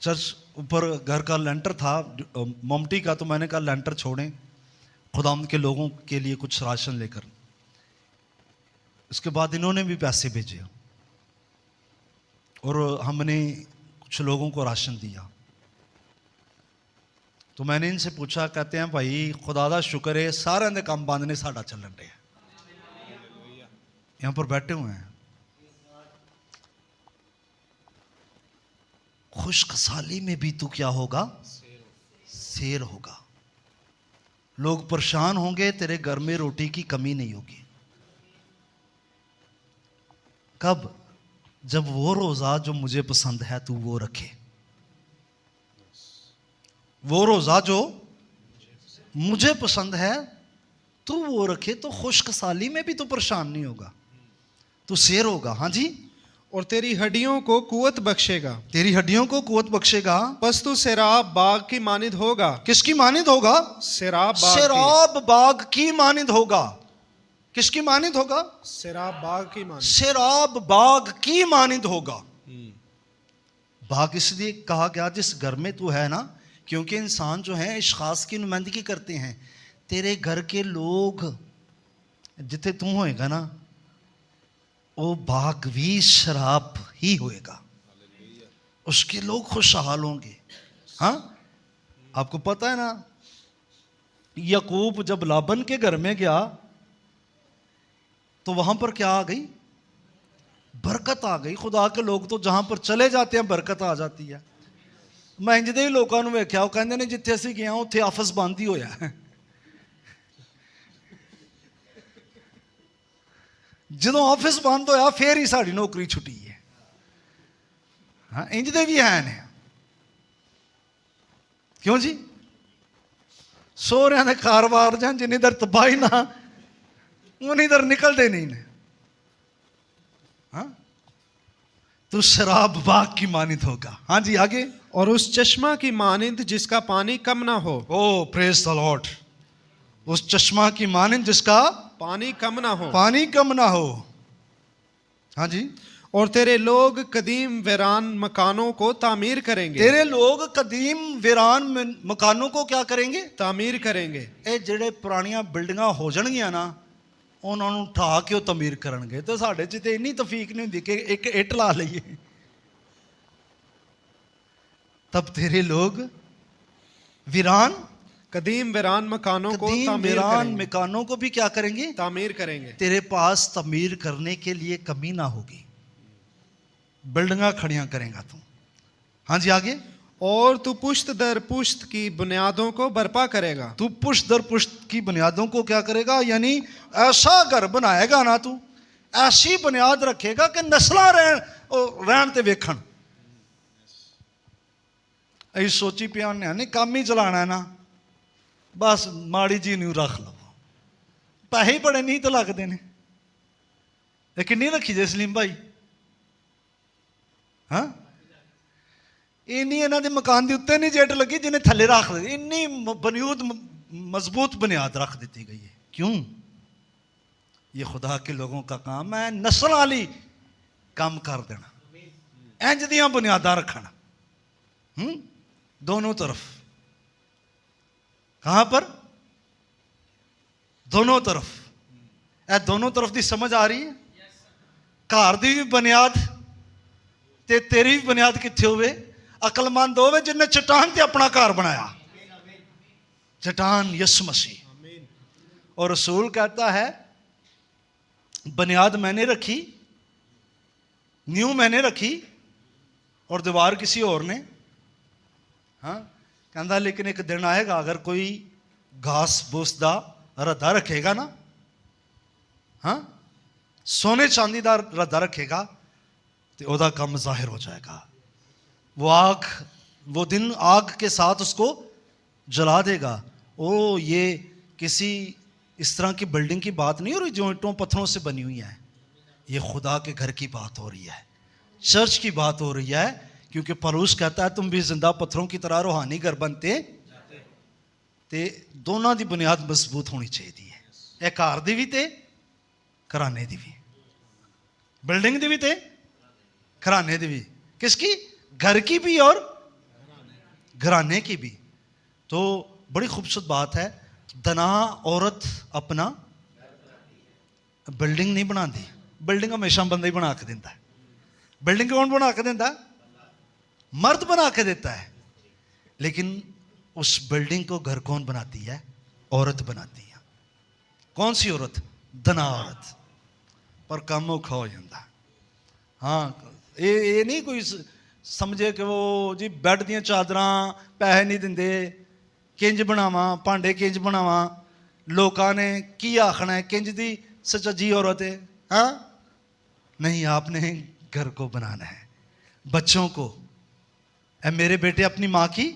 चर्च ऊपर घर का लेंटर था ममटी का, तो मैंने कहा लेंटर छोड़ें, खुदाम के लोगों के लिए कुछ राशन लेकर। उसके बाद इन्होंने भी पैसे भेजे और हमने कुछ लोगों को राशन दिया। तो मैंने इनसे पूछा, कहते हैं भाई खुदा दा शुक्र है सारे दे काम बंद ने, साडा चलन रहा। यहां पर बैठे हुए हैं। खुशखसाली में भी तू क्या होगा? सैर होगा। लोग परेशान होंगे, तेरे घर में रोटी की कमी नहीं होगी। कब? जब वो रोजा जो मुझे पसंद है तू वो रखे, वो रोजा जो मुझे पसंद है तू वो रखे, तो खुशखसाली में भी तू परेशान नहीं होगा, तू सैर होगा। हाँ जी। और तेरी हड्डियों को कुवत बख्शेगा। तेरी हड्डियों को कुवत बख्शेगा। बस तू सैराब बाग की मानिंद होगा। किसकी मानिंद होगा? सैराब बाग की मानिंद होगा। किसकी मानिंद होगा? सैराब बाग की मानिंद। सैराब बाग की मानिंद होगा। बाग इसलिए कहा गया जिस घर में तू है ना, क्योंकि इंसान जो है इस खास की नुमाइंदगी करते हैं। तेरे घर के लोग जिथे तू होएगा ना, वो बाग भी शराब ही होएगा, उसके लोग खुशहाल होंगे। हाँ, आपको पता है ना, याकूब जब लाबन के घर में गया तो वहां पर क्या आ गई? बरकत आ गई। खुदा के लोग तो जहां पर चले जाते हैं बरकत आ जाती है। मैं इंज दे लोगों ਨੂੰ ਵੇਖਿਆ, ਉਹ ਕਹਿੰਦੇ ਨੇ ਜਿੱਥੇ ਅਸੀਂ ਗਏ ਹਾਂ ਉੱਥੇ ਆਫਿਸ ਬੰਦ ਹੀ ਹੋਇਆ ਹੈ। ਜਦੋਂ ਆਫਿਸ ਬੰਦ ਹੋਇਆ ਫੇਰ ਹੀ ਸਾਡੀ ਨੌਕਰੀ ਛੁੱਟੀ ਹੈ। ਹਾਂ, ਇੰਜ ਦੇ ਵੀ ਹੈ ਨੇ। ਕਿਉਂ ਜੀ? ਸੋਹਰਿਆਂ ਦੇ ਕਾਰੋਬਾਰ ਜਾਂ ਜਿੰਨੀ ਦਰ ਤਬਾਹੀ ਨਾ उन्हीं इधर निकलते नहीं ने। हाँ, तो शराब बाग की मानिंद होगा। हाँ जी आगे। और उस चश्मा की मानिंद जिसका पानी कम ना हो। ओ प्रेज द लॉर्ड। उस चश्मा की मानिंद जिसका पानी कम ना हो। पानी कम ना हो। हाँ जी। और तेरे लोग कदीम वीरान मकानों को तामीर करेंगे। तेरे लोग कदीम वीरान मकानों को क्या करेंगे? तामीर करेंगे। ये जेड़े पुरानियां बिल्डिंगां हो जाणगियां ना, ਉਹਨਾਂ ਨੂੰ ਢਾ ਕੇ ਉਹ ਤਮੀਰ ਕਰਨਗੇ। ਤੇ ਸਾਡੇ 'ਚ ਤੇ ਇੰਨੀ ਤਫੀਕ ਨਹੀਂ ਹੁੰਦੀ ਕਿ ਇੱਕ ਇੱਟ ਲਾ ਲਈਏ। तब तेरे लोग वीरान कदीम वीरान मकानों को मकानों को भी क्या करेंगे? तामीर करेंगे। तेरे पास तमीर करने के लिए कमी ना होगी, बिल्डिंगा खड़ियां करेगा तू। हाँ जी आगे। और तू पुश्त दर पुश्त की बुनियादों को बर्पा करेगा। तू पुश्त दर पुश्त की बुनियादों को क्या करेगा? यानी ऐसा घर बनाएगा ना, तू ऐसी बुनियाद रखेगा कि नस्लां रहन ते वेखण। ऐ सोची पिया ने काम ही चलाना है ना, बस माड़ी जी नहीं रख लो, ਪੈਸੇ ਹੀ ਬੜੇ ਨਹੀਂ ਤਾਂ ਲੱਗਦੇ ਨੇ। ਇਹ ਕਿੰਨੀ ਰੱਖੀ ਜੇ ਸਲੀਮ ਭਾਈ? ਹਾਂ, ਇੰਨੀ ਇਹਨਾਂ ਦੇ ਮਕਾਨ ਦੇ ਉੱਤੇ ਨਹੀਂ ਜੇਟ ਲੱਗੀ ਜਿन्हें ਥੱਲੇ ਰੱਖ ਦਿੱਤੀ। ਇੰਨੀ ਬੁਨਿਆਦ मजबूत बुनियाद रख दी गई है। क्यों? ये खुदा के लोगों का काम है, नस्ल वाली काम कर देना, इंज दियां बुनियादा रखना दोनों तरफ। कहां पर? दोनों तरफ। ए दोनों तरफ की समझ आ रही है? घर की भी बुनियाद ते तेरी भी बुनियाद कित्थे होवे? अकलमंद होवे जिन्हें चट्टान ते अपना घर बनाया, चट्टान यीशु मसीह। और रसूल कहता है बुनियाद मैंने रखी, न्यू मैंने रखी और दीवार किसी और ने। हाँ, कहता लेकिन एक दिन आएगा अगर कोई घास फूस दा रद्दा रखेगा ना, हाँ, सोने चांदी दा रद्दा रखेगा तो ओदा काम जाहिर हो जाएगा। वो आग, वो दिन आग के साथ उसको जला देगा। ओ, ये किसी इस तरह की बिल्डिंग की बात नहीं हो रही जो ईंटों पत्थरों से बनी हुई है। ये खुदा के घर की बात हो रही है, चर्च की बात हो रही है। क्योंकि पौलुस कहता है तुम भी जिंदा पत्थरों की तरह रूहानी घर बनते ते दोनों की बुनियाद मजबूत होनी चाहिए। यह घर दी भी ते घराने दी भी, बिल्डिंग दी भी ते घराने दी भी। किसकी? घर की भी और घराने की भी। तो बड़ी खूबसूरत बात है। दना औरत अपना बिल्डिंग नहीं बनाती, बिल्डिंग हमेशा बंदा ही बना के देता है। बिल्डिंग कौन बना के देता? मर्द बना के देता है। लेकिन उस बिल्डिंग को घर कौन बनाती है? औरत बनाती है। कौन सी औरत? दना औरत। पर काम औखा हो जाता। हाँ, ये नहीं कोई समझे कि वो जी बैड दियां चादरां पैसे नहीं देंदे, किंज बनावा भांडे, किंज बनावा, लोगों ने की आखना है, किंज दी सचजी औरत है। हाँ, नहीं, आपने घर को बनाना है, बच्चों को। मेरे बेटे अपनी माँ की,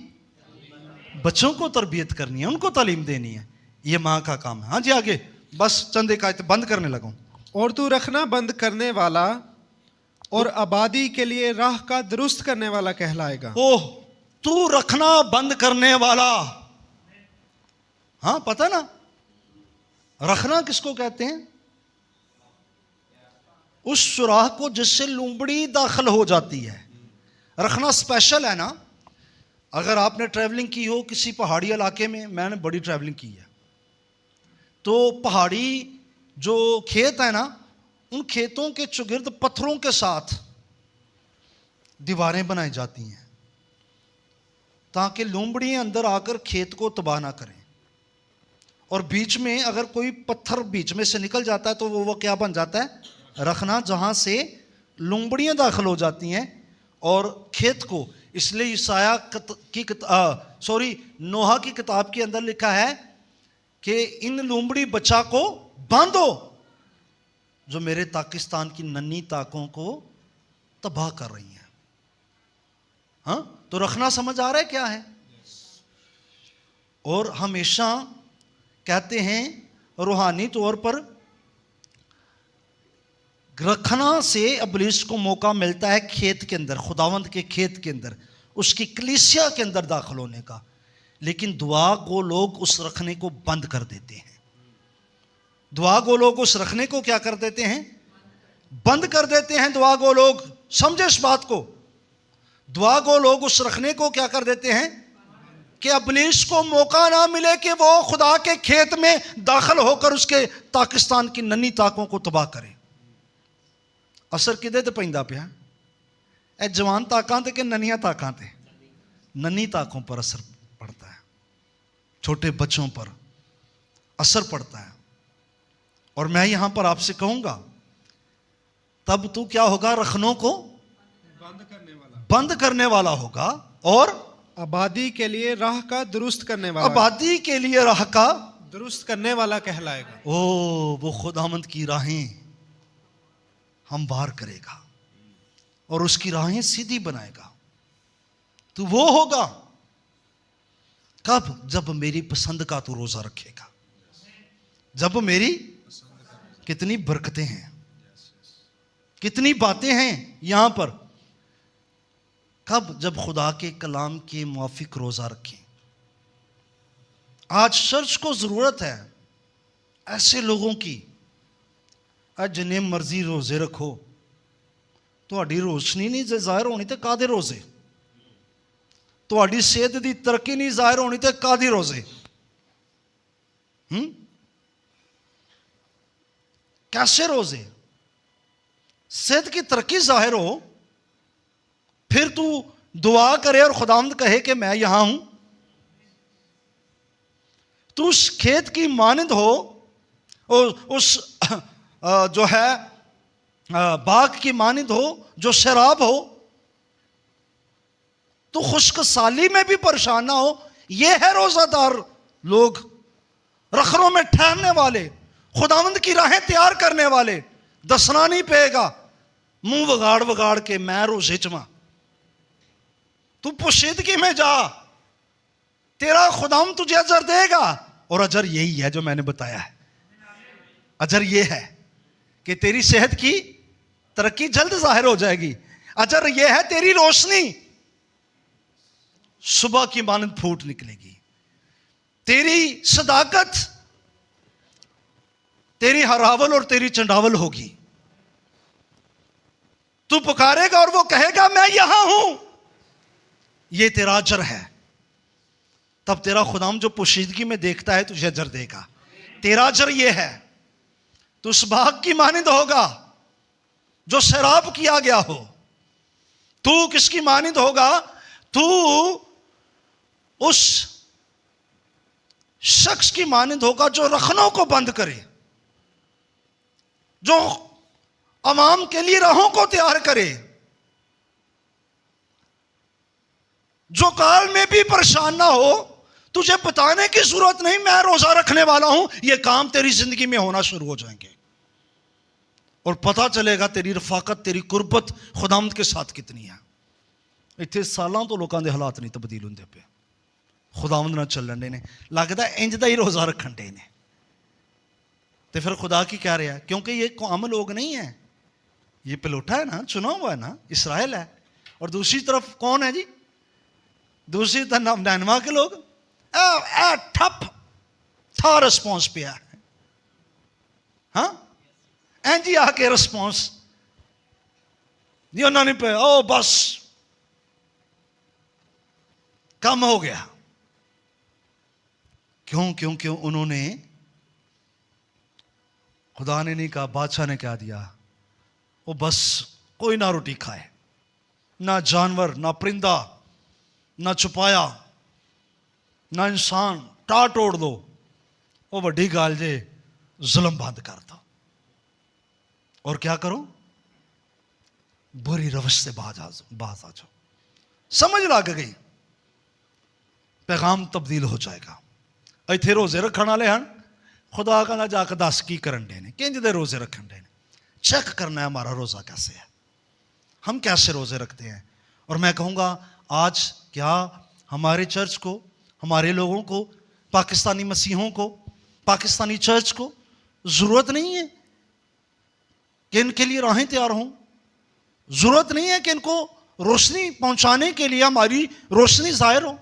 बच्चों को तरबियत करनी है, उनको तालीम देनी है, ये माँ का काम है। हाँ जी, आगे बस चंद एक आयत बंद करने लगा। और तू रखना बंद करने वाला और आबादी के लिए राह का दुरुस्त करने वाला कहलाएगा। ओह, तू रखना बंद करने वाला। हाँ, पता ना, रखना किसको कहते हैं? उस सुराख को जिससे लूंबड़ी दाखिल हो जाती है। रखना स्पेशल है ना। अगर आपने ट्रैवलिंग की हो किसी पहाड़ी इलाके में, मैंने बड़ी ट्रैवलिंग की है, तो पहाड़ी जो खेत है ना, उन खेतों के चुगिर्द पत्थरों के साथ दीवारें बनाई जाती हैं ताकि लूंबड़ियां अंदर आकर खेत को तबाह ना करें। और बीच में अगर कोई पत्थर बीच में से निकल जाता है तो वो क्या बन जाता है? रखना, जहां से लूंबड़ियां दाखिल हो जाती हैं और खेत को। इसलिए ईसाया की नोहा की किताब के अंदर लिखा है कि इन लूंबड़ी बच्चा को बांधो जो मेरे पाकिस्तान की नन्ही ताकों को तबाह कर रही हैं। हाँ, तो रखना समझ आ रहा है क्या है? और हमेशा कहते हैं रूहानी तौर पर रखना से इब्लीस को मौका मिलता है खेत के अंदर, खुदावंद के खेत के अंदर, उसकी कलीसिया के अंदर दाखिल होने का। लेकिन दुआ को लोग उस रखने को बंद कर देते हैं। दुआ को लोग उस रखने को क्या कर देते हैं? बंद कर देते हैं। दुआ को लोग, समझे इस बात को, दुआ को लोग उस रखने को क्या कर देते हैं कि इब्लीस को मौका ना मिले कि वो खुदा के खेत में दाखिल होकर उसके पाकिस्तान की नन्ही ताकों को तबाह करे। असर किदे ते पैंदा पिया? ए जवान ताकां ते कि नन्हियां ताकां ते? नन्ही ताकों पर असर पड़ता है, छोटे बच्चों पर असर पड़ता है। और मैं यहां पर आपसे कहूंगा, तब तू क्या होगा? रखनों को बंद करने वाला होगा और आबादी के लिए राह का दुरुस्त करने वाला, आबादी के लिए राह का दुरुस्त करने वाला कहलाएगा। ओ, वो खुदावंद की राहें हमवार करेगा और उसकी राहें सीधी बनाएगा। तो वो होगा कब? जब मेरी पसंद का तू रोजा रखेगा, जब मेरी कितनी बरकतें हैं, कितनी बातें हैं यहां पर। कब? जब खुदा के कलाम के मुआफिक रोजा रखें। आज चर्च को जरूरत है ऐसे लोगों की, जिन्हें मर्जी रोजे रखो, ਤੁਹਾਡੀ रोशनी नहीं ਜ਼ਾਹਿਰ होनी तो कादे रोजे, ਤੁਹਾਡੀ सेहत की तरक्की नहीं ਜ਼ਾਹਿਰ होनी तो कादे रोजे। कैसे रोजे? सेहत की तरक्की जाहिर हो, फिर तू दुआ करे और खुदावंद कहे कि मैं यहां हूं। तू उस खेत की मानंद हो, उस जो है बाग की मानंद हो जो शराब हो। तू खुश्क साली में भी परेशान ना हो। ये है रोजादार लोग, रखरों में ठहरने वाले, खुदावंद की राहें तैयार करने वाले। दसना नहीं पेगा मुंह वगाड़ वगाड़ के मैं रोजे चवा। तू पोशीदगी में जा, तेरा खुदावंद तुझे अजर देगा। और अजर यही है जो मैंने बताया है। अजर यह है कि तेरी सेहत की तरक्की जल्द जाहिर हो जाएगी। अजर यह है तेरी रोशनी सुबह की मानंद फूट निकलेगी। तेरी सदाकत, तेरी हरावल और तेरी चंडावल होगी। तू पुकारेगा और वो कहेगा मैं यहां हूं। ये तेरा अजर है। तब तेरा खुदाम जो पोशीदगी में देखता है तुझे अजर देगा। तेरा अजर ये है, तू उस बाग की मानंद होगा जो शराब किया गया हो। तू किसकी मानंद होगा? तू उस शख्स की मानंद होगा जो रखनों को बंद करे, जो अवाम के लिए राहों को तैयार करे, जो काल में भी परेशान ना हो। तुझे बताने की जरूरत नहीं मैं रोजा रखने वाला हूं। यह काम तेरी जिंदगी में होना शुरू हो जाएंगे और पता चलेगा तेरी रफाकत, तेरी कुर्बत खुदावंद के साथ कितनी है। इतने सालों तो लोगों के हालात नहीं तब्दील होंदे पे, खुदावंद ना चलन दे ने, लगता इंज दा ही रोजा रखन दे ने। तो फिर खुदा की कह रहा है, क्योंकि ये आम लोग नहीं है, ये पिलोठा है ना, चुना हुआ है ना, इसराइल है। और दूसरी तरफ कौन है जी? दूसरी तरफ नैनवा के लोग। ठप था रिस्पॉन्स पे है। हाँ एंजी आके रिस्पॉन्स नहीं उन्होंने पे, ओ बस कम हो गया। क्यों? क्योंकि उन्होंने, खुदा ने नहीं कहा, बादशाह ने क्या दिया, वो बस कोई ना रोटी खाए, ना जानवर, ना परिंदा, ना छुपाया, ना इंसान, टाट तोड़ दो। वो वड्डी गाल जे जुल्म बंद कर दो और क्या करो, बुरी रवश से बाज आ जाओ। समझ लग गई, पैगाम तब्दील हो जाएगा। इतने रोजे रखने वाले हैं, खुदा कहना जाकर दस की करन डे ने, किंज दे रोजे रखन डे ने। चेक करना है हमारा रोजा कैसे है, हम कैसे रोजे रखते हैं। और मैं कहूँगा आज क्या हमारे चर्च को, हमारे लोगों को, पाकिस्तानी मसीहों को, पाकिस्तानी चर्च को ज़रूरत नहीं है कि इनके लिए राहें तैयार हों? ज़रूरत नहीं है कि इनको रोशनी पहुंचाने के लिए हमारी रोशनी ज़ाहिर हो?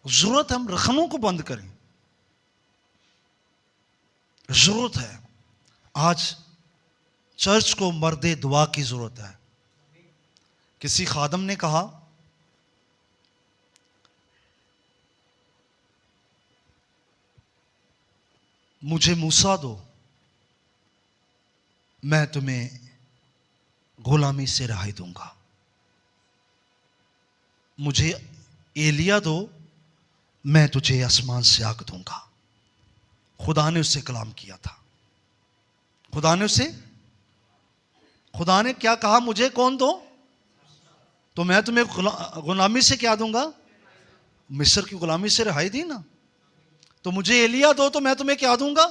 ज़रूरत है हम रखनों को बंद करें। ज़रूरत है आज चर्च को मर्दे दुआ की ज़रूरत है। किसी खादम ने कहा, मुझे मूसा दो, मैं तुम्हें गुलामी से रिहाई दूंगा। मुझे एलिया दो, मैं तुझे आसमान से आग दूंगा। खुदा ने उससे कलाम किया था। खुदा ने क्या कहा? मुझे कौन दो तो मैं तुम्हें गुलामी से क्या दूंगा? मिस्र की गुलामी से रिहाई दी ना। तो मुझे एलिया दो तो मैं तुम्हें क्या दूंगा?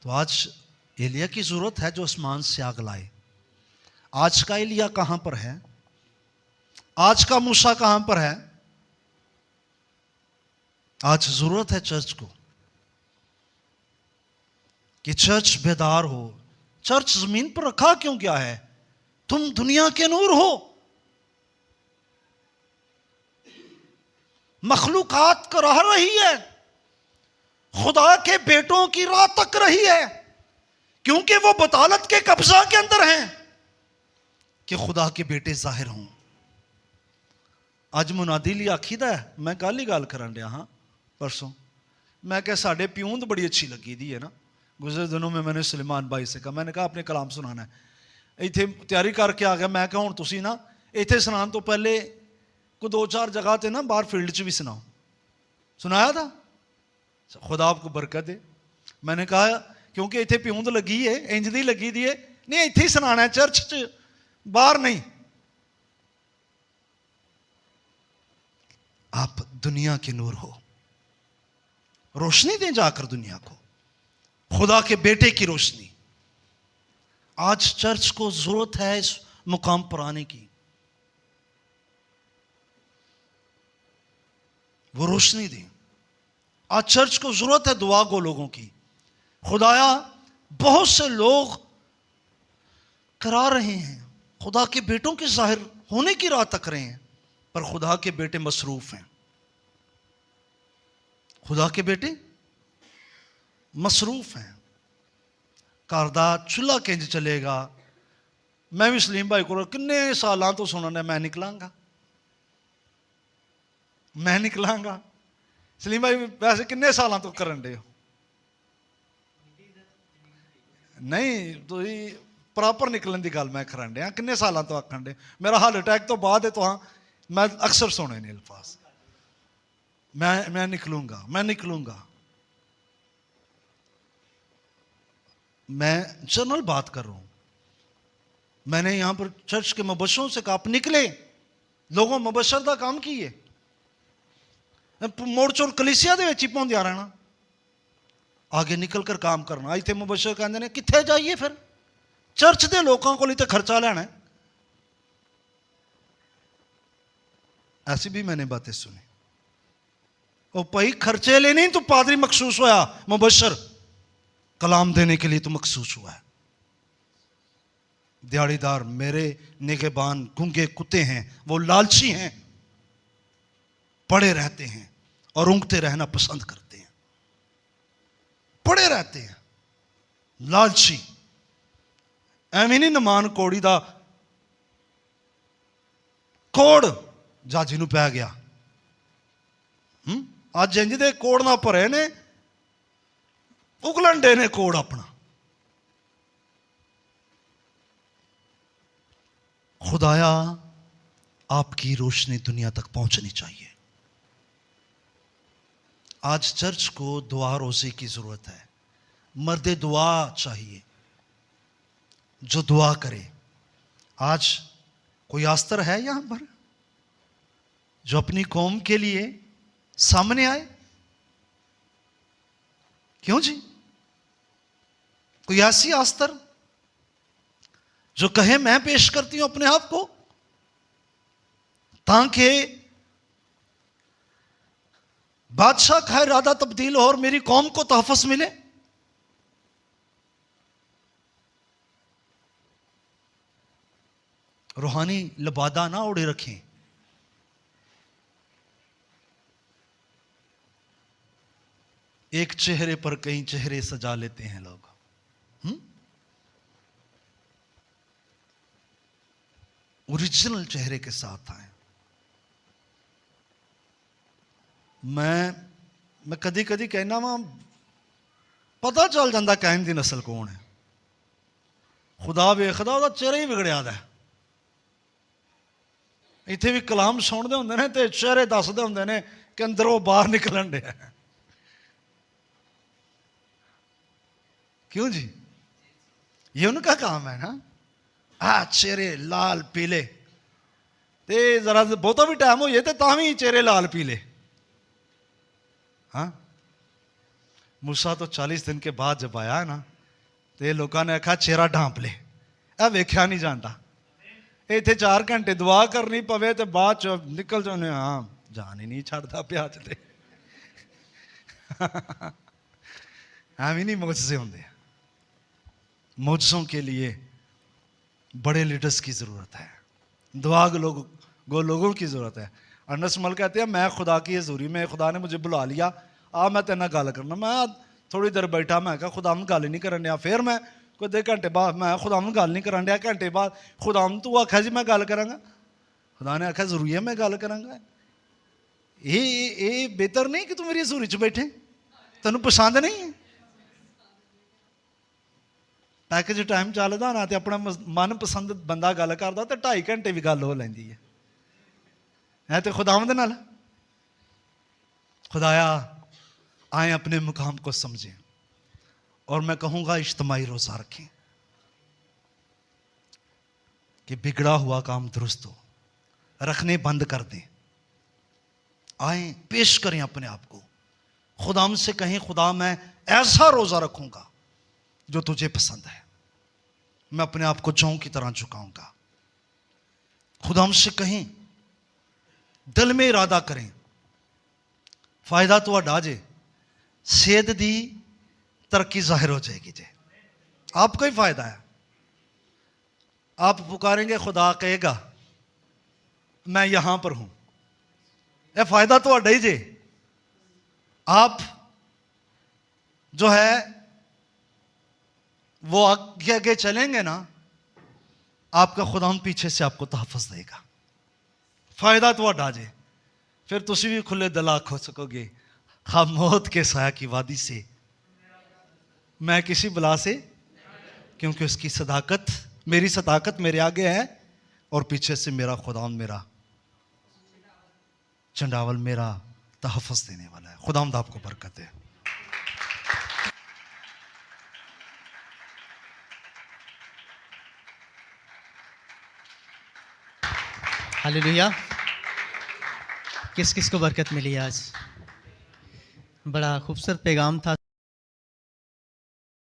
तो आज एलिया की जरूरत है जो आसमान से आग लाए। आज का एलिया कहां पर है? आज का मूसा कहां पर है? आज जरूरत है चर्च को कि चर्च बेदार हो। चर्च जमीन पर रखा क्यों गया है? तुम दुनिया के नूर हो। मखलूकात को रह रही है, खुदा के बेटों की राह तक रही है, क्योंकि वो बतालत के कब्जा के अंदर हैं कि खुदा के बेटे जाहिर हों। अज मुनादी ली आखीदा है, मैं कल ही गल करन दिया हाँ परसों, मैं क्या साढ़े प्यूंद बड़ी अच्छी लगी दी है ना। गुजरे दिनों में मैंने सलेमान भाई से कहा, मैंने कहा अपने कलाम सुनाना है। इतने तैयारी करके आ गया, मैं कहा हुण तुसीं ना इत्थे सुनाने तो पहले को 2-4 जगह ते ना बाहर फील्ड च भी सुनाओ। सुनाया था, खुदा आपको बरकत दे। मैंने कहा क्योंकि इतने प्यूंद लगी है, इंज दी लगी दी है, नहीं इत्थे ही सुनाना है, चर्च च बाहर नहीं। आप दुनिया के नूर हो, रोशनी दें जाकर दुनिया को, खुदा के बेटे की रोशनी। आज चर्च को जरूरत है इस मुकाम पर आने की, वो रोशनी दें। आज चर्च को जरूरत है दुआ को लोगों की। खुदाया बहुत से लोग करा रहे हैं, खुदा के बेटों के जाहिर होने की राह तक रहे हैं, पर खुदा के बेटे मसरूफ हैं। खुदा के बेटे मसरूफ हैं। करदा चूल्हा किंज चलेगा। मैं भी सलीम भाई को किन्ने सालों तो सुनना, मैं निकलांगा, मैं निकलांगा। सलीम भाई वैसे किन्ने सालों तो करन दे हो? नहीं तो प्रॉपर निकलन की गल मैं करन दिया, किन्ने सालों तो आखन दे। मेरा हार्ट अटैक तो बाद है, तो हाँ मैं अक्सर सुने ने अल्फाज, मैं निकलूंगा, मैं निकलूंगा। मैं जनरल बात कर रहा हूं। मैंने यहां पर चर्च के मुबशरों से कहा, आप निकले, लोगों मुबशर का काम किए, मोड़ चोर कलीसिया दे विच ही पहुंचा रहना, आगे निकल कर काम करना। इतने मुबशर कहते हैं कित्थे जाइए, फिर चर्च के लोगों को तो खर्चा लेना है। ऐसी भी मैंने बातें सुनी। ओ भाई खर्चे लेने ही तो पादरी मखसूस होया, मुबशर कलाम देने के लिए तो मखसूस हुआ है। दिहाड़ीदार मेरे निगहबान गूंगे कुत्ते हैं, वो लालची हैं, पड़े रहते हैं और ऊँघते रहना पसंद करते हैं, पड़े रहते हैं लालची। एवं नहीं नमान कोड़ी दा कोड़ जाजी नूं पै गया। अज इंज दे कोड़ ना भरे ने, उगलन डे ने कोड़ अपना। खुदाया आपकी रोशनी दुनिया तक पहुंचनी चाहिए। आज चर्च को दुआ रोज़ी की जरूरत है, मर्द दुआ चाहिए जो दुआ करे। आज कोई आस्तर है यहां पर जो अपनी कौम के लिए सामने आए? क्यों जी? कोई ऐसी आस्तर जो कहे मैं पेश करती हूं अपने आप को, ताकि बादशाह का इरादा तब्दील हो और मेरी कौम को तहफ़्फ़ुज़ मिले? रूहानी लबादा ना ओढ़े रखें। एक चेहरे पर कई चेहरे सजा लेते हैं लोग। ओरिजिनल चेहरे के साथ आए। मैं कदी कदी कहना वा, पता चल जाता कहन दी नस्ल कौन है। खुदा वेखदा ਉਹਦਾ चेहरा ही विगड़िया दा। इत्थे भी कलाम सुनते होंगे ने तो चेहरे दसदे होंगे ने कि अंदरों बाहर निकलन डे। क्यों जी? ये उनका काम है ना। चेहरे लाल पीले, ते जरा बहुता भी टाइम हो जाए तो भी चेहरे लाल पीले। हाँ, मूसा तो 40 दिन के बाद जब आया ना, तो लोगों ने आखा चेहरा ढांप ले, वेख्या नहीं जाता। इतने 4 घंटे दुआ करनी पवे तो बाद च निकल जाने। हाँ, जान ही नहीं छड़ता प्याज ते। एवं नहीं मुझसे होंगे। मौजों के लिए बड़े लीडर्स की ज़रूरत है, दुआ लोगों की ज़रूरत है। अनस मल कहते हैं मैं खुदा की हजूरी में, खुदा ने मुझे बुला लिया, मैं तेरे नाल गल करना। मैं थोड़ी देर बैठा, मैं कहा खुदा गल नहीं करन दिया। फिर मैं कोई 2 घंटे बाद मैं खुदा गल नहीं करन दिया। घंटे बाद खुदा तू आख्या जी मैं गल करांगा। खुदा ने आख्या जरूरी है मैं गल करांगा। ये बेहतर नहीं कि तू मेरी हजूरी च बैठे, तेन पसंद नहीं है? पैकेज टाइम चलदा ना तो अपना मनपसंद बंदा गल करदा तो 2.5 घंटे भी गल हो लैंदी है तो खुदावंद नाल। खुदाया आए अपने मुकाम को समझें, और मैं कहूँगा इज्तिमाई रोज़ा रखें कि बिगड़ा हुआ काम दुरुस्त हो, रखने बंद कर दें। आए पेश करें अपने आप को, खुदाम से कहें खुदा मैं ऐसा रोज़ा रखूँगा जो तुझे पसंद है, मैं अपने आप को जौ की तरह झुकाऊंगा। खुदाम से कहें, दिल में इरादा करें, फायदा तो अड्डा जे सेहत दी तरक्की जाहिर हो जाएगी जे, आपका ही फायदा है। आप पुकारेंगे, खुदा कहेगा मैं यहां पर हूं, यह फायदा तो अड्डा ही जे। आप जो है वो आगे आगे चलेंगे ना, आपका खुदाम पीछे से आपको तहफ़्फ़ुज़ देगा। फायदा तो अड्डा जे, फिर तुसी भी खुले दिल आख हो सकोगे, हाँ मौत के साया की वादी से मैं किसी बला से, क्योंकि उसकी सदाकत, मेरी सदाकत मेरे आगे है और पीछे से मेरा खुदाम, मेरा चंडावल मेरा तहफ़्फ़ुज़ देने वाला है। खुदाम आपको बरकत है। हालेलुया। किस किस को बरकत मिली आज? बड़ा खूबसूरत पैगाम था